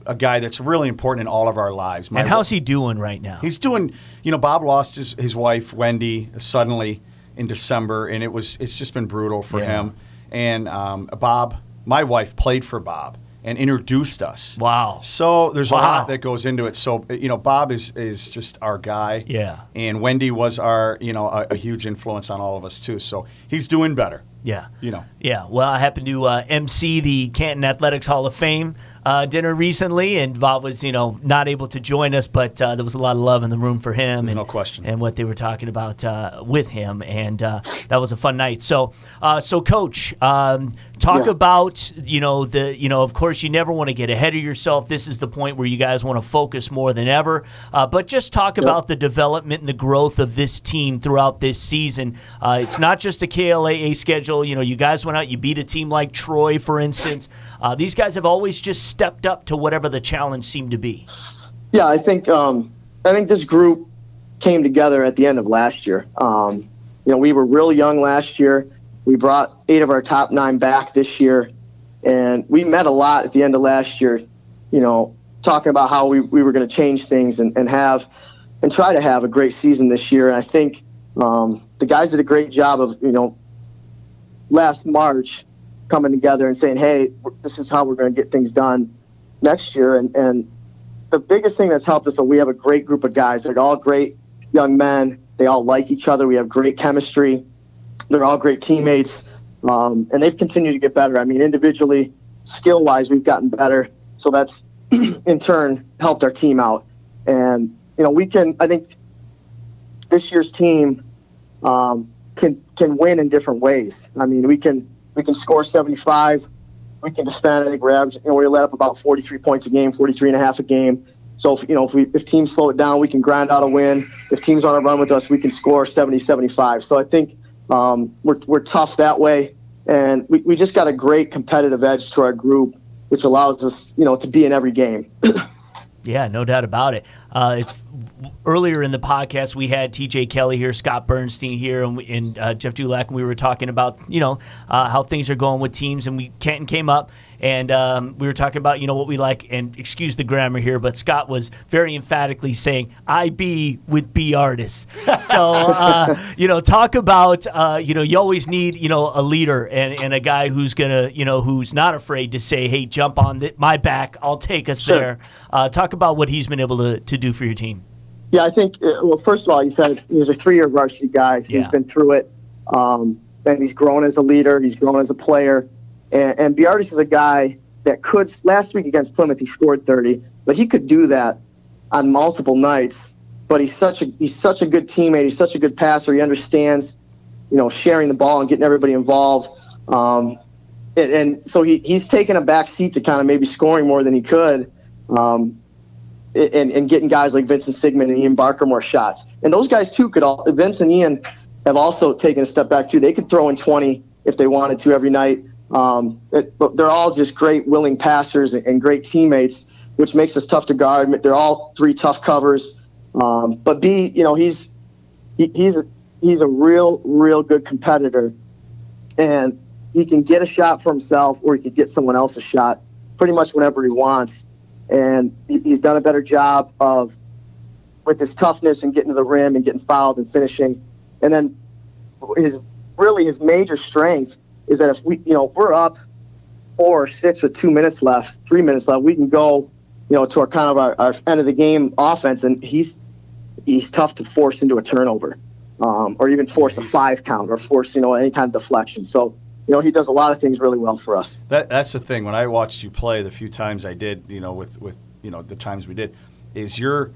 a guy that's really important in all of our lives. And how's he doing right now? He's doing. Bob lost his wife Wendy suddenly in December, and it's just been brutal for him. And Bob, my wife, played for Bob and introduced us. Wow. So there's a lot that goes into it. So, Bob is just our guy. Yeah. And Wendy was our, a huge influence on all of us, too. So he's doing better. Yeah. Yeah. Well, I happened to MC the Canton Athletics Hall of Fame dinner recently, and Bob was, not able to join us, but there was a lot of love in the room for him. No question. And what they were talking about with him, and that was a fun night. So Coach, talk about, of course, you never want to get ahead of yourself. This is the point where you guys want to focus more than ever. But just talk about the development and the growth of this team throughout this season. It's not just a KLAA schedule. You guys went out, you beat a team like Troy, for instance. These guys have always just stepped up to whatever the challenge seemed to be. Yeah, I think this group came together at the end of last year. We were real young last year. We brought 8 of our top 9 back this year, and we met a lot at the end of last year, talking about how we were going to change things and try to have a great season this year. And I think the guys did a great job of, last March coming together and saying, hey, this is how we're going to get things done next year. And the biggest thing that's helped us is we have a great group of guys. They're all great young men. They all like each other. We have great chemistry. They're all great teammates. And they've continued to get better. I mean, individually, skill-wise, we've gotten better. So that's, in turn, helped our team out. And, I think this year's team can win in different ways. I mean, we can score 75. We can defend. I think we let up about 43 points a game, 43 and a half a game. So, if teams slow it down, we can grind out a win. If teams want to run with us, we can score 70, 75. So I think we're tough that way. And we just got a great competitive edge to our group, which allows us, to be in every game. Yeah, no doubt about it. It's earlier in the podcast we had TJ Kelley here, Scott Burnstein here, and Jeff Dullack, and we were talking about how things are going with teams, and Canton came up, and we were talking about what we like, and excuse the grammar here, but Scott was very emphatically saying IB with B artists. So talk about you always need a leader and a guy who's gonna who's not afraid to say, hey, jump on my back, I'll take us there. Talk about what he's been able to do for your team. Yeah, I think, first of all, he said he was a 3-year varsity guy, so he's been through it. And he's grown as a leader. He's grown as a player. And Biardis is a guy that last week against Plymouth, he scored 30, but he could do that on multiple nights. But he's such a good teammate. He's such a good passer. He understands, sharing the ball and getting everybody involved. And so he's taken a back seat to kind of maybe scoring more than he could. And getting guys like Vincent Sigmund and Ian Barker more shots. And those guys, too, Vince and Ian have also taken a step back, too. They could throw in 20 if they wanted to every night. But they're all just great, willing passers and great teammates, which makes us tough to guard. They're all 3 tough covers. But B, he's a real good competitor. And he can get a shot for himself or he could get someone else a shot pretty much whenever he wants. And he's done a better job with his toughness and getting to the rim and getting fouled and finishing. And then his major strength is that if we're up 4 or 6 with 2 minutes left, 3 minutes left, we can go, to our kind of our end of the game offense, and he's tough to force into a turnover, or even force a 5 count or force any kind of deflection. So. He does a lot of things really well for us. That's the thing. When I watched you play the few times I did, with the times we did, is your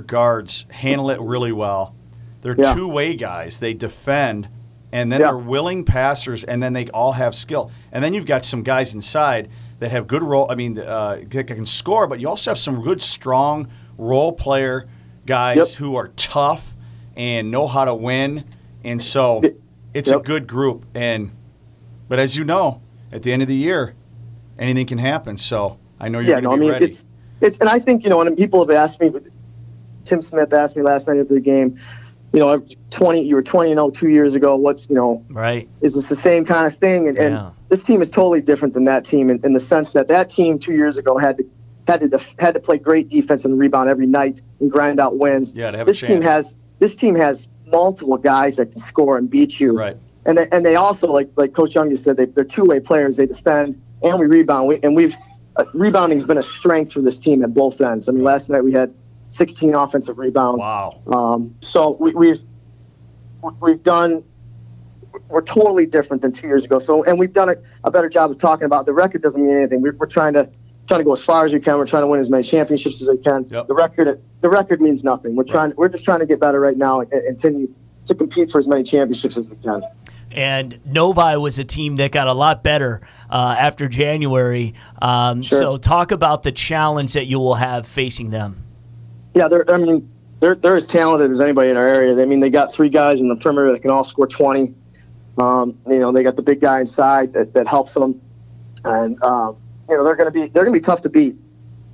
guards handle it really well. They're two-way guys. They defend, and then they're willing passers, and then they all have skill. And then you've got some guys inside that have good role. I mean, that can score, but you also have some good, strong role player guys who are tough and know how to win. And so it's a good group. But as you know, at the end of the year, anything can happen. So I know you're going to be ready. And I think, when people have asked me, Tim Smith asked me last night after the game, you were 20-0 2 years ago. What's, right? Is this the same kind of thing? And this team is totally different than that team in the sense that team 2 years ago had to play great defense and rebound every night and grind out wins. Yeah, to have a chance. This team has multiple guys that can score and beat you. Right. And they also, like Coach Young just said, they're two-way players. They defend and we rebound. Rebounding has been a strength for this team at both ends. I mean, last night we had 16 offensive rebounds. Wow. So we're totally different than 2 years ago. So, and we've done a better job of talking about the record doesn't mean anything. We're trying to go as far as we can. We're trying to win as many championships as we can. Yep. The record means nothing. We're just trying to get better right now and continue to compete for as many championships as we can. And Novi was a team that got a lot better after January. So talk about the challenge that you will have facing them. Yeah, they're as talented as anybody in our area. I mean, they got 3 guys in the perimeter that can all score 20. They got the big guy inside that helps them, and they're going to be tough to beat.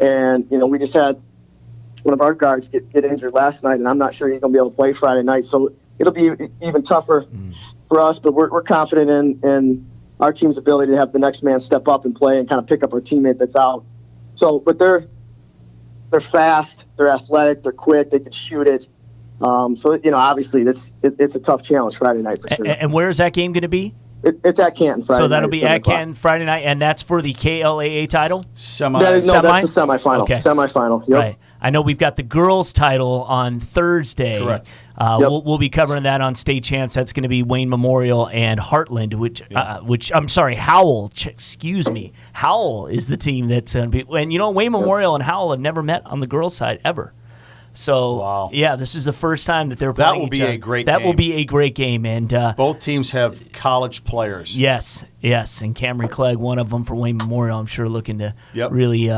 And we just had one of our guards get injured last night, and I'm not sure he's going to be able to play Friday night. So it'll be even tougher for us. But we're confident in our team's ability to have the next man step up and play and kind of pick up our teammate that's out. So, but they're fast, they're athletic, they're quick, they can shoot it. So obviously it's a tough challenge Friday night for sure. And where is that game going to be? It's at Canton Friday night. So that'll be at Canton Friday night, and that's for the KLAA title? That's the semifinal. Okay. Semifinal. Yep. Right. I know we've got the girls' title on Thursday. Correct. We'll be covering that on State Champs. That's going to be Wayne Memorial and Heartland, which I'm sorry, Howell. Excuse me, Howell is the team that's going to be. And Wayne Memorial and Howell have never met on the girls' side ever. So this is the first time that they're playing. That will be a great. That game. will be a great game, and both teams have college players. Yes, and Camry Clegg, one of them for Wayne Memorial, I'm sure looking to really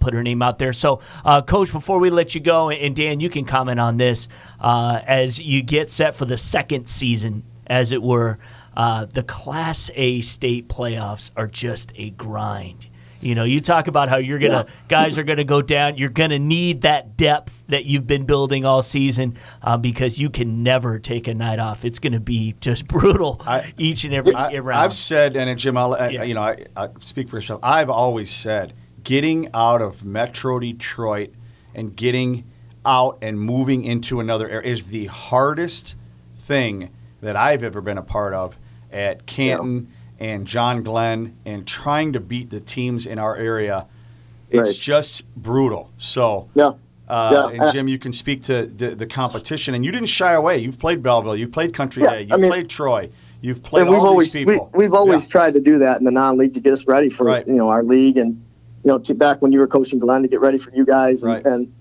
put her name out there. So, Coach, before we let you go, and Dan, you can comment on this as you get set for the second season, as it were. The Class A state playoffs are just a grind. You talk about how guys are gonna go down. You're gonna need that depth that you've been building all season because you can never take a night off. It's gonna be just brutal each and every round. I've said, and Jim, I speak for yourself. I've always said, getting out of Metro Detroit and getting out and moving into another area is the hardest thing that I've ever been a part of at Canton. Yeah. And John Glenn, and trying to beat the teams in our area, it's just brutal. So, and Jim, you can speak to the competition, and you didn't shy away. You've played Belleville, you've played Country Day, you've played Troy, you've played all these people. We've always tried to do that in the non-league to get us ready for our league, and back when you were coaching Glenn to get ready for you guys, and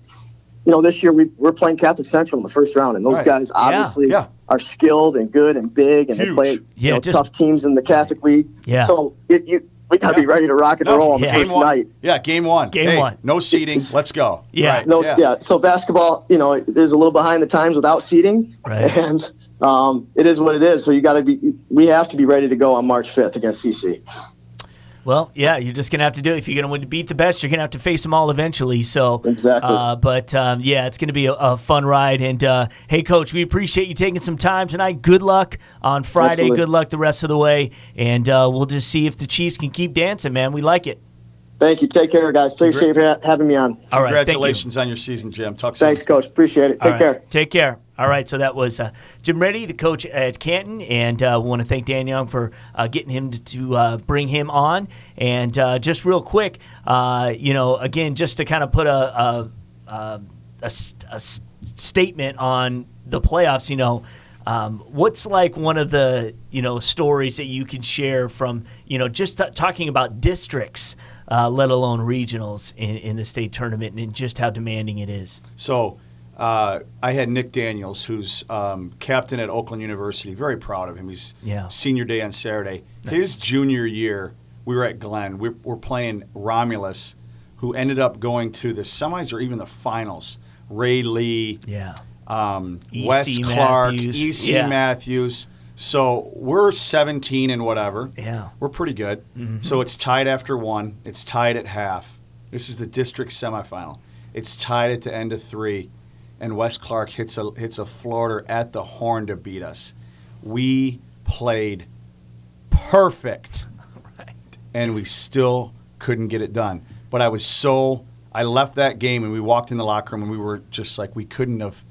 this year we're playing Catholic Central in the first round, and those guys obviously are skilled and good and big, and they play tough teams in the Catholic League. Yeah. So we got to be ready to rock and roll on the first night. Yeah, game one. Game one. No seeding. Let's go. Yeah. Right. So basketball, there's a little behind the times without seeding, and it is what it is. So we have to be ready to go on March 5th against CC. Well, you're just going to have to do it. If you're going to beat the best, you're going to have to face them all eventually. So, exactly. It's going to be a fun ride. And, hey, Coach, we appreciate you taking some time tonight. Good luck on Friday. Absolutely. Good luck the rest of the way. And we'll just see if the Chiefs can keep dancing, man. We like it. Thank you. Take care, guys. Appreciate you having me on. All right. Congratulations on your season, Jim. Talk soon. Thanks, Coach. Appreciate it. Take care. Take care. All right, so that was Jim Reddy, the coach at Canton, and we want to thank Dan Young for getting him to bring him on. And just real quick, again, just to kind of put a statement on the playoffs, what's like one of the stories that you can share from just talking about districts, let alone regionals in the state tournament, and just how demanding it is. So. I had Nick Daniels, who's captain at Oakland University. Very proud of him. He's senior day on Saturday. Nice. His junior year, we were at Glenn. We're playing Romulus, who ended up going to the semis or even the finals. Ray Lee, Wes Clark, E.C. Matthews. So we're 17 and whatever. Yeah. We're pretty good. Mm-hmm. So it's tied after one. It's tied at half. This is the district semifinal. It's tied at the end of 3. And Wes Clark hits a floater at the horn to beat us. We played perfect, and we still couldn't get it done. But I left that game, and we walked in the locker room, and we were just like, we could have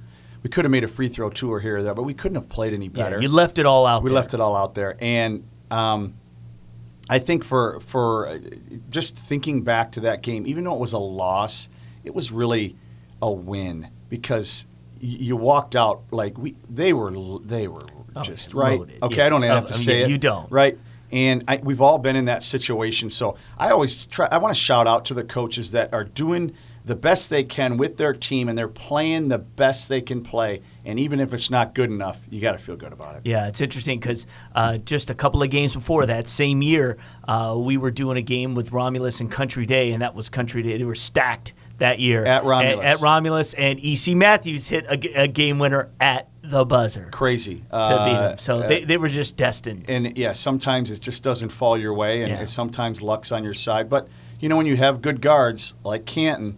made a free throw 2 or here or there, but we couldn't have played any better. Yeah, you left it all out. We left it all out there, and I think for just thinking back to that game, even though it was a loss, it was really a win. Because you walked out like they were just right. Loaded. Okay, yes. I don't have to say it. You don't, right? And we've all been in that situation. So I always I want to shout out to the coaches that are doing the best they can with their team, and they're playing the best they can play. And even if it's not good enough, you got to feel good about it. Yeah, it's interesting because just a couple of games before that same year, we were doing a game with Romulus and Country Day, and that was Country Day. They were stacked that year at Romulus. At Romulus, and E.C. Matthews hit a game winner at the buzzer. Crazy. To beat them. So they were just destined. And, sometimes it just doesn't fall your way, and sometimes luck's on your side. But, when you have good guards like Canton,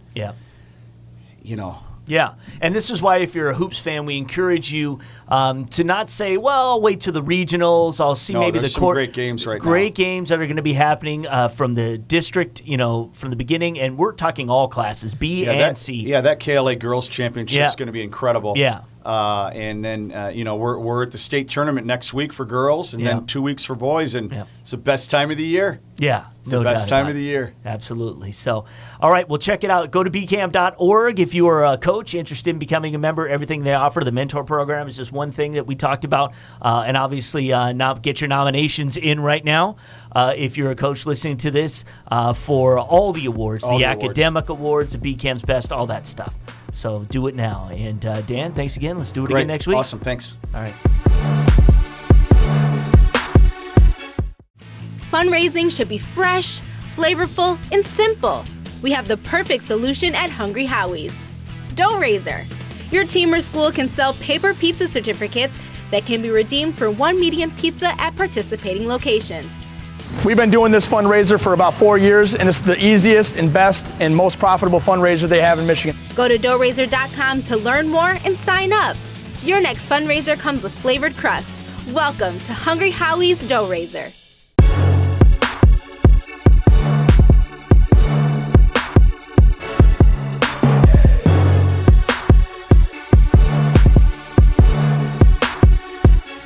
Yeah, and this is why if you're a Hoops fan, we encourage you to not say, well, I'll wait to the regionals. I'll see maybe the court. Great games right now. Great games that are going to be happening from the district, from the beginning. And we're talking all classes, B and C. Yeah, that KLA Girls Championship is going to be incredible. Yeah. And then, we're at the state tournament next week for girls and then 2 weeks for boys. And it's the best time of the year. Yeah. It's the best time of the year. Absolutely. So, all right, well, check it out. Go to bcam.org if you are a coach interested in becoming a member. Everything they offer, the mentor program is just one thing that we talked about. And obviously, now get your nominations in right now if you're a coach listening to this for all the awards, the academic awards, the BCAM's Best, all that stuff. So do it now. And Dan, thanks again. Let's do it again next week. Awesome. Thanks. All right. Fundraising should be fresh, flavorful, and simple. We have the perfect solution at Hungry Howie's. Dough Raiser. Your team or school can sell paper pizza certificates that can be redeemed for one medium pizza at participating locations. We've been doing this fundraiser for about 4 years, and it's the easiest and best and most profitable fundraiser they have in Michigan. Go to doughraiser.com to learn more and sign up. Your next fundraiser comes with flavored crust. Welcome to Hungry Howie's Dough Raiser.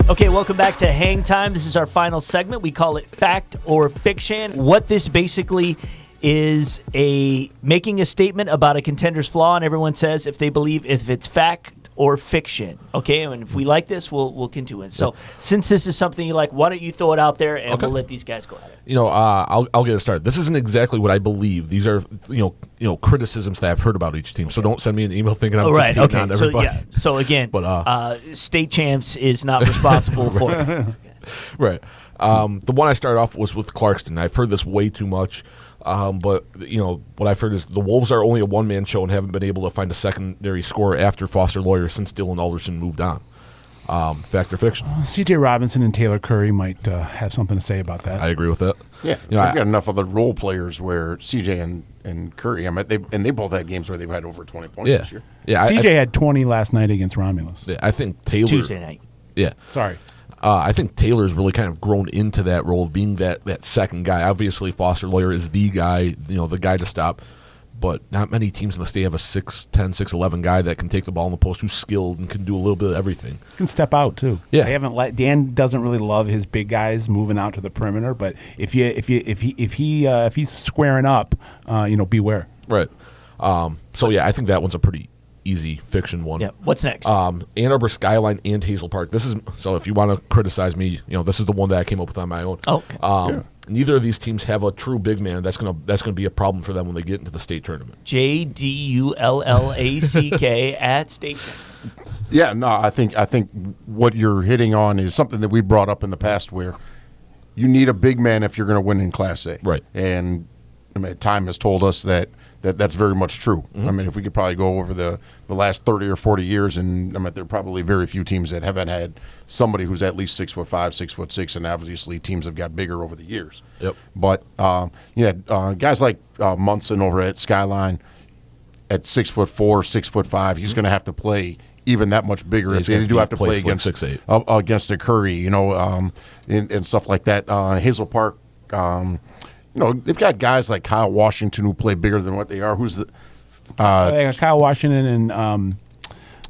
Okay, welcome back to Hang Time. This is our final segment. We call it Fact or Fiction. What this basically is making a statement about a contender's flaw, and everyone says if it's fact or fiction. Okay, and if we like this, we'll continue it. So since this is something you like, why don't you throw it out there and we'll let these guys go at it. I'll get it started. This isn't exactly what I believe. These are criticisms that I've heard about each team. So don't send me an email thinking I'm just hating on everybody. So again, but state champs is not responsible for it. Right. The one I started off was with Clarkston. I've heard this way too much. But what I've heard is the Wolves are only a one-man show and haven't been able to find a secondary scorer after Foster Lawyer since Dylan Alderson moved on. Fact or fiction? C.J. Robinson and Taylor Curry might have something to say about that. I agree with that. Yeah, I've got enough other role players where C.J. and Curry, they both had games where they've had over 20 points this year. Yeah, C.J. had 20 last night against Romulus. Yeah, I think Taylor Tuesday night. Yeah, sorry. I think Taylor's really kind of grown into that role of being that second guy. Obviously, Foster Lawyer is the guy, the guy to stop. But not many teams in the state have a 6'10", 6'11" guy that can take the ball in the post, who's skilled and can do a little bit of everything. Can step out too. Yeah, Dan doesn't really love his big guys moving out to the perimeter, but if he's squaring up, beware. Right. I think that one's a pretty easy fiction one. Yeah. What's next? Ann Arbor Skyline and Hazel Park. This is so. If you want to criticize me, this is the one that I came up with on my own. Okay. Neither of these teams have a true big man. That's gonna be a problem for them when they get into the state tournament. JDULLACK at state champions. Yeah. No. I think what you're hitting on is something that we brought up in the past, where you need a big man if you're going to win in Class A. Right. And time has told us that's very much true. Mm-hmm. If we could probably go over the last 30 or 40 years, and there are probably very few teams that haven't had somebody who's at least 6'5", 6'6", and obviously teams have got bigger over the years. Yep. But guys like Munson over at Skyline at 6'4", 6'5", he's going to have to play even that much bigger if they do have to play against 6'8", against a Curry, and stuff like that. Hazel Park. They've got guys like Kyle Washington who play bigger than what they are. Who's the Kyle Washington and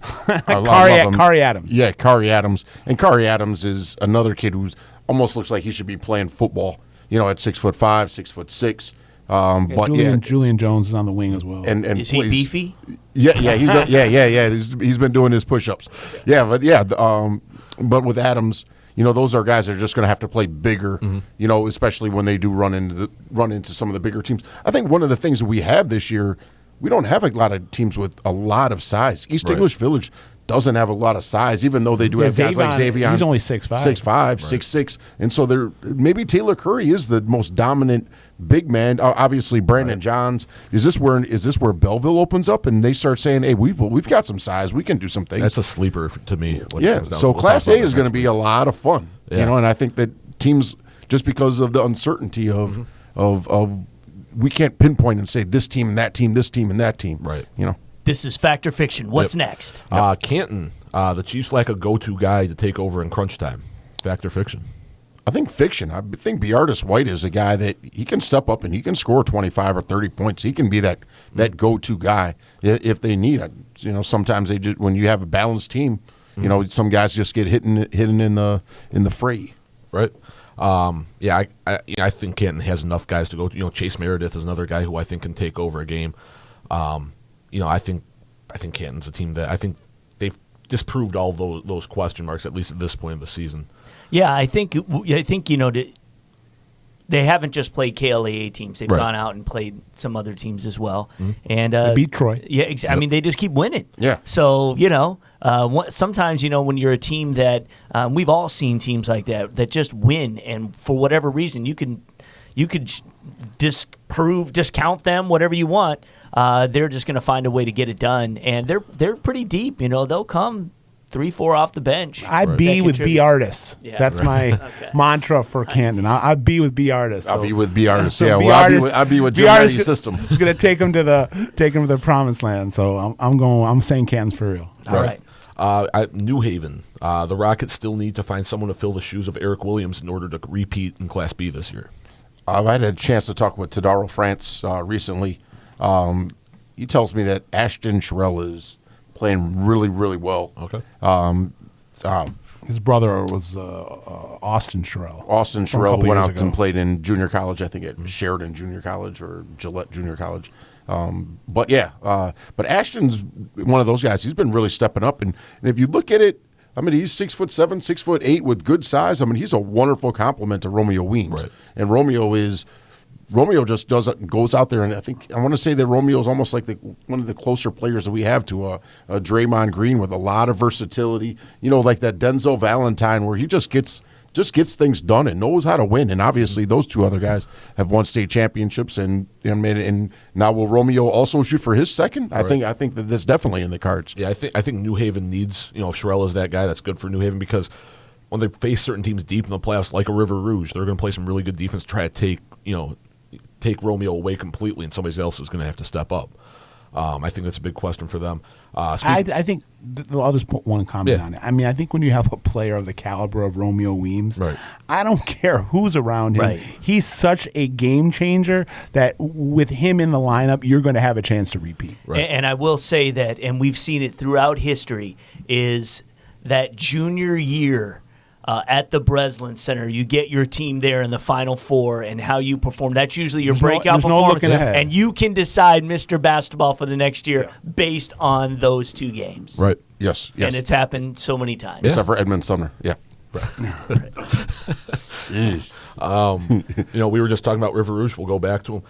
Kari Adams. Yeah, Kari Adams. And Kari Adams is another kid who's almost looks like he should be playing football. At 6'5", 6'6". Julian Jones is on the wing as well. And is he beefy? Yeah. He's been doing his push-ups. But with Adams. Those are guys that are just going to have to play bigger, especially when they do run into some of the bigger teams. I think one of the things that we have this year, we don't have a lot of teams with a lot of size. East English Village doesn't have a lot of size, even though they do have guys like Xavier. He's only 6'5". 6'6". And so maybe Taylor Curry is the most dominant big man. Obviously, Brandon Johns. Is this where Belleville opens up and they start saying, "Hey, we've got some size. We can do some things." That's a sleeper to me. So Class A is going to be a lot of fun. And I think that teams, just because of the uncertainty of we can't pinpoint and say this team and that team, this team and that team. Right. This is Fact or Fiction. What's next? Canton. The Chiefs lack a go-to guy to take over in crunch time. Fact or fiction? I think fiction. I think Beardis White is a guy that he can step up and he can score 25 or 30 points. He can be that go-to guy if they need it. You know, sometimes they just, when you have a balanced team, you know, some guys just get hidden in the fray. Right. I think Canton has enough guys to go. You know, Chase Meredith is another guy who I think can take over a game. You know, I think Canton's a team that I think they've disproved all those question marks, at least at this point of the season. Yeah, I think you know, they haven't just played KLAA teams. They've gone out and played some other teams as well. And they beat Troy. Yeah, I mean, they just keep winning. Yeah. So, you know, sometimes, you know, when you're a team that we've all seen teams like that just win, and for whatever reason, you could discount them, whatever you want. They're just going to find a way to get it done, and they're pretty deep. You know, they'll come 3-4 off the bench. I'd be with B artists. Yeah. That's my mantra for Canton. I'd be with B artists. I'll be with B artists. Yeah, well, I'll be with Jim Reddy's system. It's gonna take them to the promised land. So I'm saying Canton's for real. All right. New Haven. The Rockets still need to find someone to fill the shoes of Eric Williams in order to repeat in Class B this year. I had a chance to talk with Tadaro France recently. He tells me that Ashton Sherrill is playing really, really well. Okay. His brother was Austin Sherrill. Austin Sherrill went out and played in junior college, I think at Sheridan Junior College or Gillette Junior College. But Ashton's one of those guys. He's been really stepping up. And if you look at it, I mean, he's 6'7", 6'8" with good size. I mean, he's a wonderful complement to Romeo Weems. Right. And Romeo just goes out there, and I want to say that Romeo is almost like one of the closer players that we have to a Draymond Green with a lot of versatility. You know, like that Denzel Valentine, where he just gets things done and knows how to win. And obviously, those two other guys have won state championships, and now will Romeo also shoot for his second? Right. I think that that's definitely in the cards. Yeah, I think New Haven needs, you know, Sherrill is that guy that's good for New Haven, because when they face certain teams deep in the playoffs, like a River Rouge, they're going to play some really good defense, try to take Romeo away completely, and somebody else is going to have to step up. I think that's a big question for them. I think I'll just put one comment on it. I mean, I think when you have a player of the caliber of Romeo Weems, I don't care who's around him. Right. He's such a game changer that with him in the lineup, you're going to have a chance to repeat. Right. And I will say that, and we've seen it throughout history, is that junior year at the Breslin Center, you get your team there in the Final Four, and how you perform. That's usually your breakout performance. And you can decide Mr. Basketball for the next year based on those two games. Right. Yes. And it's happened so many times. Except for Edmund Sumner. Yeah. You know, we were just talking about River Rouge. We'll go back to them.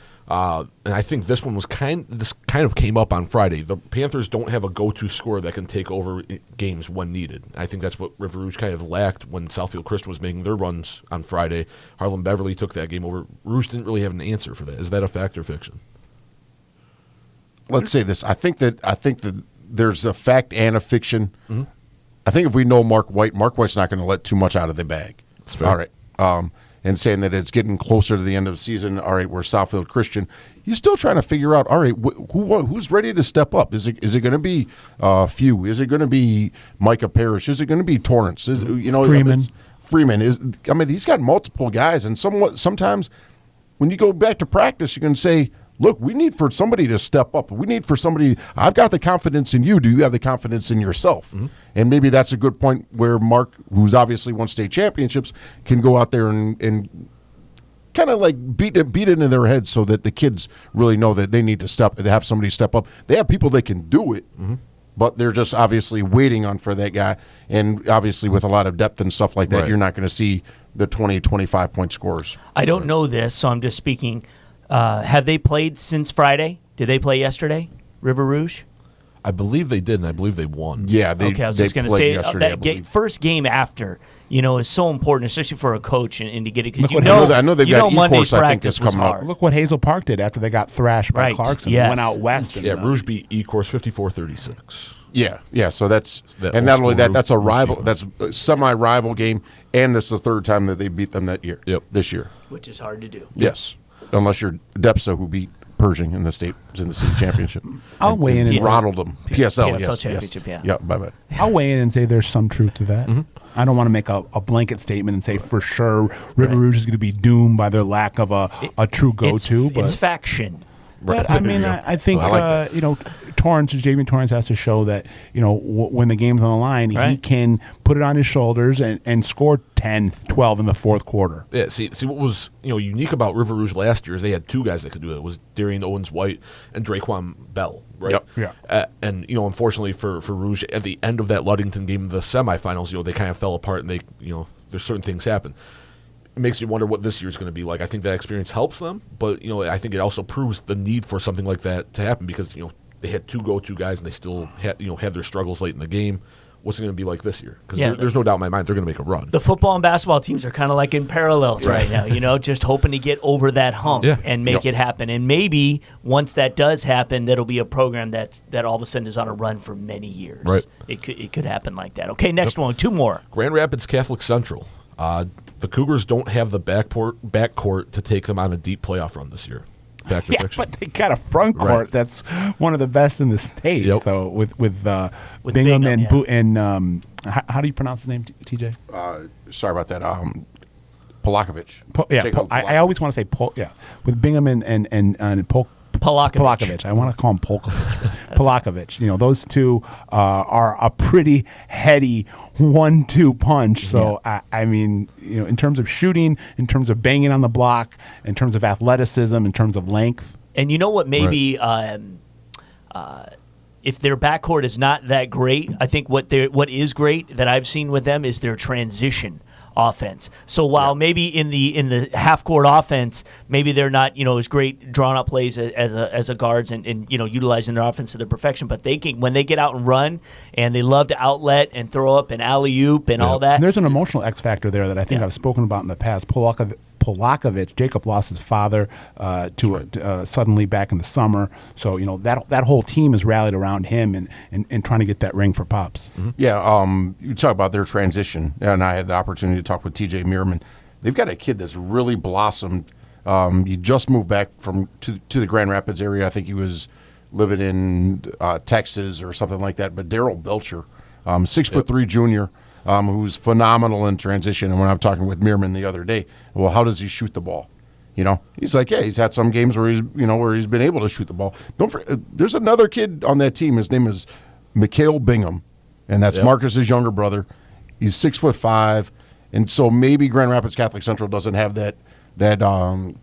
And I think this one was kind of came up on Friday. The Panthers don't have a go-to scorer that can take over games when needed. I think that's what River Rouge kind of lacked when Southfield Christian was making their runs on Friday. Harlan Beverly took that game over. Rouge didn't really have an answer for that. Is that a fact or fiction? Let's say this. I think that there's a fact and a fiction. Mm-hmm. I think if we know Mark White's not going to let too much out of the bag. All right. And saying that it's getting closer to the end of the season. All right, we're Southfield Christian. He's still trying to figure out, all right, who's ready to step up? Is it going to be Few? Is it going to be Micah Parrish? Is it going to be Torrance? Freeman. Freeman is. I mean, he's got multiple guys, and sometimes when you go back to practice, you can say, look, we need for somebody to step up. We need for somebody. I've got the confidence in you. Do you have the confidence in yourself? Mm-hmm. And maybe that's a good point where Mark, who's obviously won state championships, can go out there and kind of like beat it into their heads so that the kids really know that they need to have somebody step up. They have people that can do it, but they're just obviously waiting on for that guy. And obviously with a lot of depth and stuff like that, you're not going to see the 20, 25-point scores. I don't know this, so I'm just speaking. Have they played since Friday? Did they play yesterday, River Rouge? I believe they did, and I believe they won. Yeah, I was just going to say that first game after, is so important, especially for a coach, and to get it because I know they've got Monday's I think practice that's coming up. Look what Hazel Park did after they got thrashed by Clarkston. They went out west. Yeah, Rouge beat E-Course 54-36. Yeah. So that's and not only that, that's a rival. That's a semi-rival game, and it's the third time that they beat them that year. Yep. This year, which is hard to do. Yes, unless you're Depsa, who beat Pershing in the state championship. I'll weigh in and throttled them. PSL, yes, championship, yes. yeah. Bye. I'll weigh in and say there's some truth to that. I don't want to make a blanket statement and say for sure River Rouge is going to be doomed by their lack of a true go-to. It's faction. But I mean, I think Javian Torrance has to show that when the game's on the line, he can put it on his shoulders and score 10, 12 in the fourth quarter. Yeah. See what was unique about River Rouge last year is they had two guys that could do it. It was Darian Owens-White and Draquan Bell. Right. Yep. Yeah. And unfortunately for Rouge at the end of that Ludington game in the semifinals, they kind of fell apart and they there's certain things happen. It makes you wonder what this year's going to be like. I think that experience helps them, but I think it also proves the need for something like that to happen because they had two go-to guys and they still had their struggles late in the game. What's it going to be like this year? Because there's no doubt in my mind they're going to make a run. The football and basketball teams are kind of like in parallels right now, just hoping to get over that hump and make it happen. And maybe once that does happen, that'll be a program that all of a sudden is on a run for many years. Right. It could happen like that. Okay, next one, two more. Grand Rapids Catholic Central. The Cougars don't have the backcourt to take them on a deep playoff run this year. But they got a front court that's one of the best in the state. Yep. So with Bingham and how do you pronounce his name, TJ? Sorry about that. Polakovich. I always want to say with Bingham and Polakovich. I want to call him Polakovich. Those two are a pretty heady 1-2 punch. So, I mean, in terms of shooting, in terms of banging on the block, in terms of athleticism, in terms of length. And you know what, maybe if their backcourt is not that great, I think what is great that I've seen with them is their transition offense. So while maybe in the half court offense, maybe they're not as great drawn up plays as a guards and utilizing their offense to their perfection, but they can when they get out and run and they love to outlet and throw up and alley oop and all that. And there's an emotional X factor there that I think I've spoken about in the past. Polakovich, Jacob lost his father suddenly back in the summer. So that whole team is rallied around him and trying to get that ring for Pops. Mm-hmm. Yeah, you talk about their transition, and I had the opportunity to talk with TJ Meerman. They've got a kid that's really blossomed. He just moved back to the Grand Rapids area. I think he was living in Texas or something like that. But Daryl Belcher, 6'3" junior. Who's phenomenal in transition. And when I'm talking with Meerman the other day, well, how does he shoot the ball? He's like, he's had some games where he's been able to shoot the ball. Don't forget, there's another kid on that team. His name is Mikhail Bingham, and that's Marcus's younger brother. He's 6'5", and so maybe Grand Rapids Catholic Central doesn't have that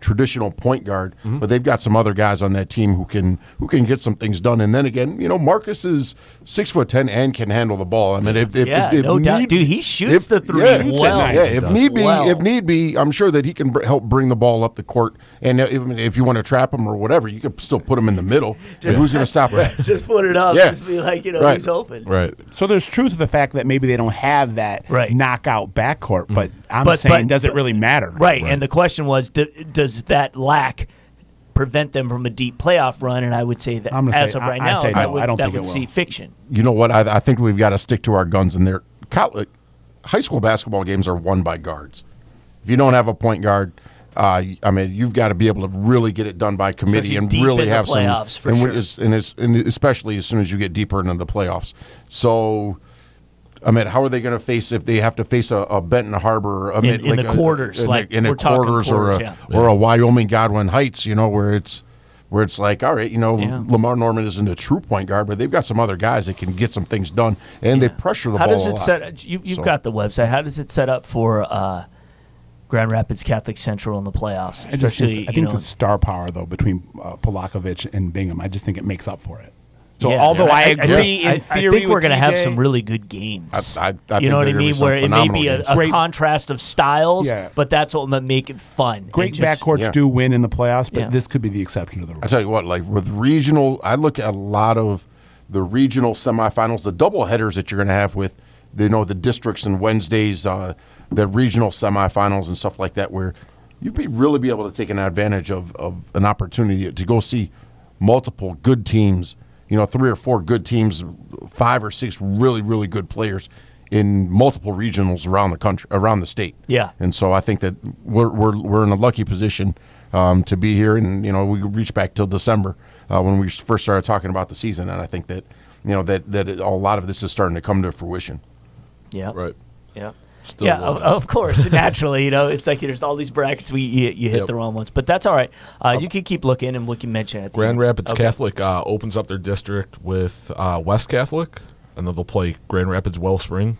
traditional point guard, but they've got some other guys on that team who can get some things done. And then again, Marcus is 6'10" and can handle the ball. I mean, if no doubt, dude, he shoots the three well. If need be, I'm sure that he can help bring the ball up the court. And if you want to trap him or whatever, you can still put him in the middle. And who's going to stop that? Just put it up. Just be like, he's open. Right. So there's truth to the fact that maybe they don't have that knockout backcourt, but I'm saying, does it really matter? Right. And the question was, does that lack prevent them from a deep playoff run? And I would say that as of right now, that would see fiction. You know what? I think we've got to stick to our guns in there. High school basketball games are won by guards. If you don't have a point guard, you've got to be able to really get it done by committee and really have some playoffs for sure. And especially as soon as you get deeper into the playoffs. So, how are they going to face if they have to face a Benton Harbor in the quarters, or a Wyoming Godwin Heights, where it's like, all right, Lamar Norman isn't a true point guard, but they've got some other guys that can get some things done, and they pressure the ball. How does it set? You've got the website. How does it set up for Grand Rapids Catholic Central in the playoffs? I think the star power though between Polakovich and Bingham. I just think it makes up for it. So although I agree in theory, I think we're going to have some really good games. I you know what I mean? Where it may be a contrast of styles, but that's what might make it fun. Great backcourts do win in the playoffs, but this could be the exception to the rule. I tell you what, like with regional, I look at a lot of the regional semifinals, the double headers that you're going to have with, the districts and Wednesdays, the regional semifinals and stuff like that, where you'd really be able to take an advantage of an opportunity to go see multiple good teams. 3 or 4 good teams, 5 or 6 really, really good players in multiple regionals around the country, around the state. Yeah. And so I think that we're in a lucky position to be here. And we reached back till December when we first started talking about the season, and I think that a lot of this is starting to come to fruition. Yeah. Right. Yeah. Still Yeah, of course. Naturally, it's like there's all these brackets you hit the wrong ones, but that's all right. You can keep looking, and we can mention it. Grand Rapids Catholic opens up their district with West Catholic, and then they'll play Grand Rapids Wellspring.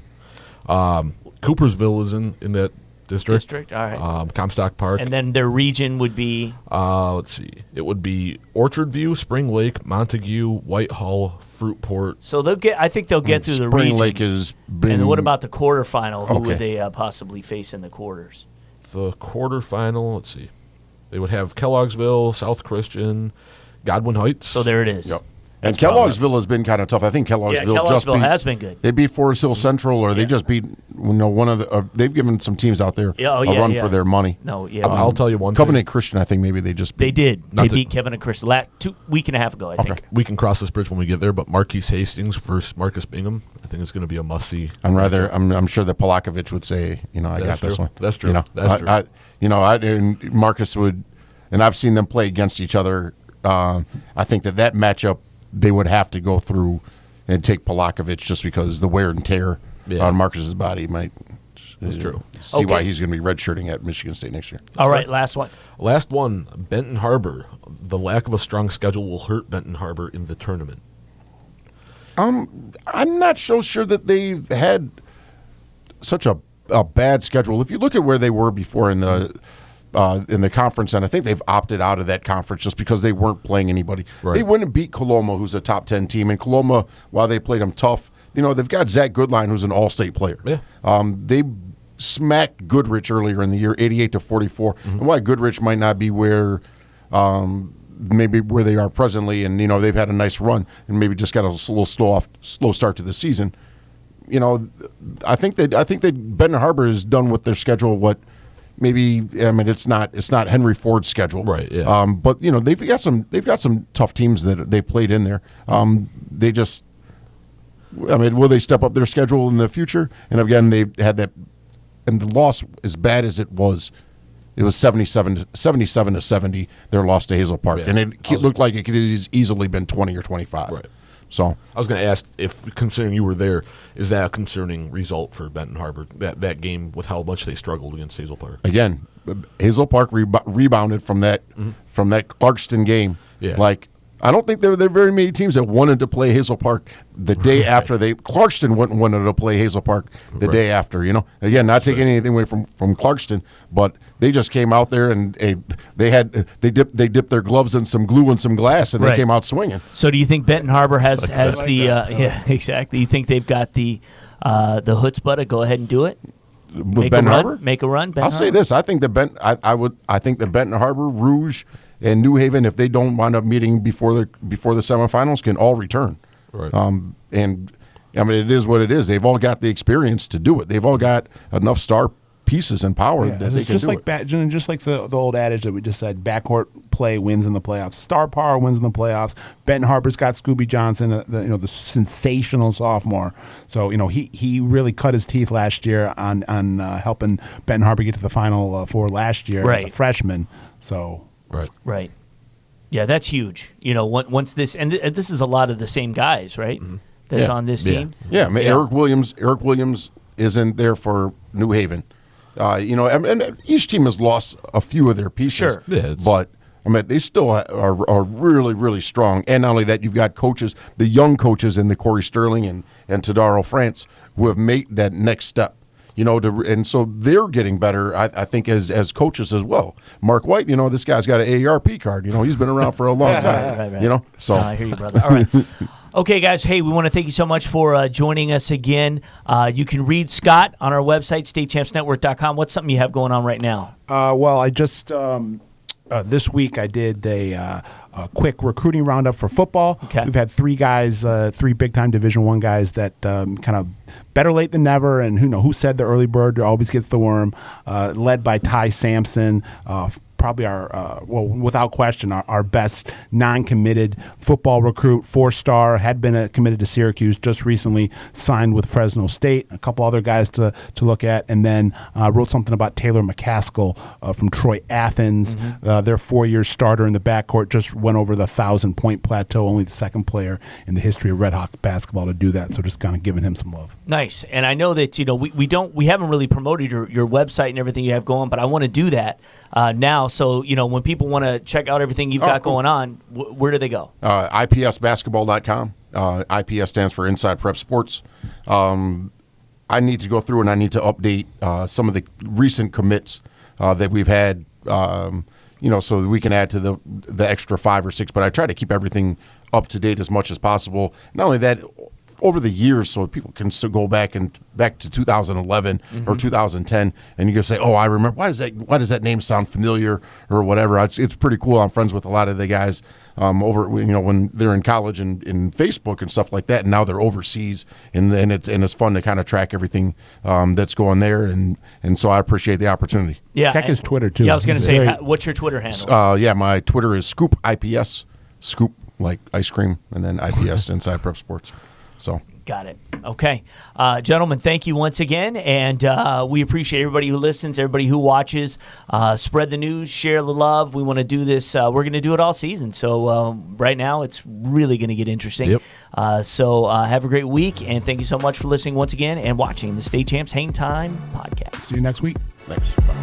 Coopersville is in that district. All right. Comstock Park. And then their region would be? Let's see. It would be Orchard View, Spring Lake, Montague, Whitehall, Fruitport. So I think they'll get through the region. Spring Lake is been. And what about the quarterfinal? Who would they possibly face in the quarters? The quarterfinal, let's see. They would have Kelloggsville, South Christian, Godwin Heights. So there it is. Yep. And Kelloggsville has been kind of tough. I think Kelloggsville has been good. They beat Forest Hill Central, or they just beat one of the. They've given some teams out there a run for their money. No, yeah. I'll tell you one Covenant thing. Christian, I think maybe they just beat. They did. They beat Covenant Christian week and a half ago, I think. We can cross this bridge when we get there, but Marquise Hastings versus Marcus Bingham, I think it's going to be a must see. I'm sure that Polakovich would say, I got this one. That's true. That's true. And Marcus would, and I've seen them play against each other. I think that matchup, they would have to go through and take Polakovich just because the wear and tear on Marcus's body might. That's true. See why he's going to be redshirting at Michigan State next year. All right, last one. Last one, Benton Harbor. The lack of a strong schedule will hurt Benton Harbor in the tournament. I'm not so sure that they had such a bad schedule. If you look at where they were before in the conference, and I think they've opted out of that conference just because they weren't playing anybody. Right. They wouldn't beat Coloma, who's a top 10 team, and Coloma, while they played them tough, they've got Zach Goodline, who's an all-state player. Yeah. They smacked Goodrich earlier in the year, 88-44, and why Goodrich might not be where maybe where they are presently, and they've had a nice run and maybe just got a little slow start to the season. I think that Benton Harbor has done with their schedule what. Maybe it's not Henry Ford's schedule, right? Yeah. But they've got some tough teams that they played in there. They just, will they step up their schedule in the future? And again, they had that, and the loss, as bad as it was 77-70 their loss to Hazel Park, and it looked like it could have easily been 20 or 25. Right. So I was going to ask if, considering you were there, is that a concerning result for Benton Harbor, that game with how much they struggled against Hazel Park? Again, Hazel Park rebounded from that Clarkston game. Yeah. Like, I don't think there were very many teams that wanted to play Hazel Park the day after Clarkston wanted to play Hazel Park the day after. Again, not taking anything away from Clarkston, but they just came out there and they dipped their gloves in some glue and some glass, and they came out swinging. So, do you think Benton Harbor has the exactly? You think they've got the chutzpah to go ahead and do it? With Benton Harbor, make a run. I'll say this: I think the Benton Harbor, Rouge, and New Haven, if they don't wind up meeting before the semifinals, can all return. Right. And it is what it is. They've all got the experience to do it. They've all got enough star pieces and power that they can do it. Just like the old adage that we just said, backcourt play wins in the playoffs. Star power wins in the playoffs. Benton Harbor's got Scooby Johnson, the sensational sophomore. So he really cut his teeth last year on helping Benton Harbor get to the Final Four last year as a freshman. So. Right. Yeah, that's huge. Once this and this is a lot of the same guys, right? Mm-hmm. That's on this team. Yeah, Eric Williams isn't there for New Haven. And each team has lost a few of their pieces. Sure. Yeah, but they still are really, really strong. And not only that, you've got coaches, the young coaches in the Corey Sterling and Tadaro France, who have made that next step. And so they're getting better, I think, as coaches as well. Mark White, this guy's got an AARP card. He's been around for a long time. Right. So I hear you, brother. All right. Okay, guys. Hey, we want to thank you so much for joining us again. You can read Scott on our website, statechampsnetwork.com. What's something you have going on right now? Well, I just this week I did a quick recruiting roundup for football. Okay. We've had three big-time Division I guys that kind of better late than never, and who said the early bird always gets the worm, led by Ty Sampson, probably without question, our best non-committed football recruit, 4-star, had been committed to Syracuse, just recently signed with Fresno State. A couple other guys to look at, and then wrote something about Taylor McCaskill from Troy Athens. Their 4-year starter in the backcourt just went over the 1,000-point plateau, only the second player in the history of Red Hawk basketball to do that. So just kind of giving him some love. Nice. And I know that we haven't really promoted your website and everything you have going, but I want to do that now. So when people want to check out everything you've got going on, where do they go? IPSbasketball.com. IPS stands for Inside Prep Sports. I need to go through and I need to update some of the recent commits that we've had, so that we can add to the extra 5 or 6. But I try to keep everything up to date as much as possible. Not only that, over the years, so people can still go back to 2011 or 2010, and you can say, "Oh, I remember. Why does that name sound familiar?" or whatever. It's pretty cool. I'm friends with a lot of the guys over when they're in college and in Facebook and stuff like that, and now they're overseas, and it's fun to kind of track everything that's going there, and so I appreciate the opportunity. Yeah, check his Twitter too. Yeah, I was going to say, what's your Twitter handle? My Twitter is Scoop IPS, Scoop like ice cream, and then IPS Inside Prep Sports. So got it. Okay. Gentlemen, thank you once again, and we appreciate everybody who listens, everybody who watches. Spread the news, share the love. We want to do this. We're going to do it all season. So right now it's really going to get interesting. Yep. So have a great week, and thank you so much for listening once again and watching the State Champs HangTime Podcast. See you next week. Thanks. Bye.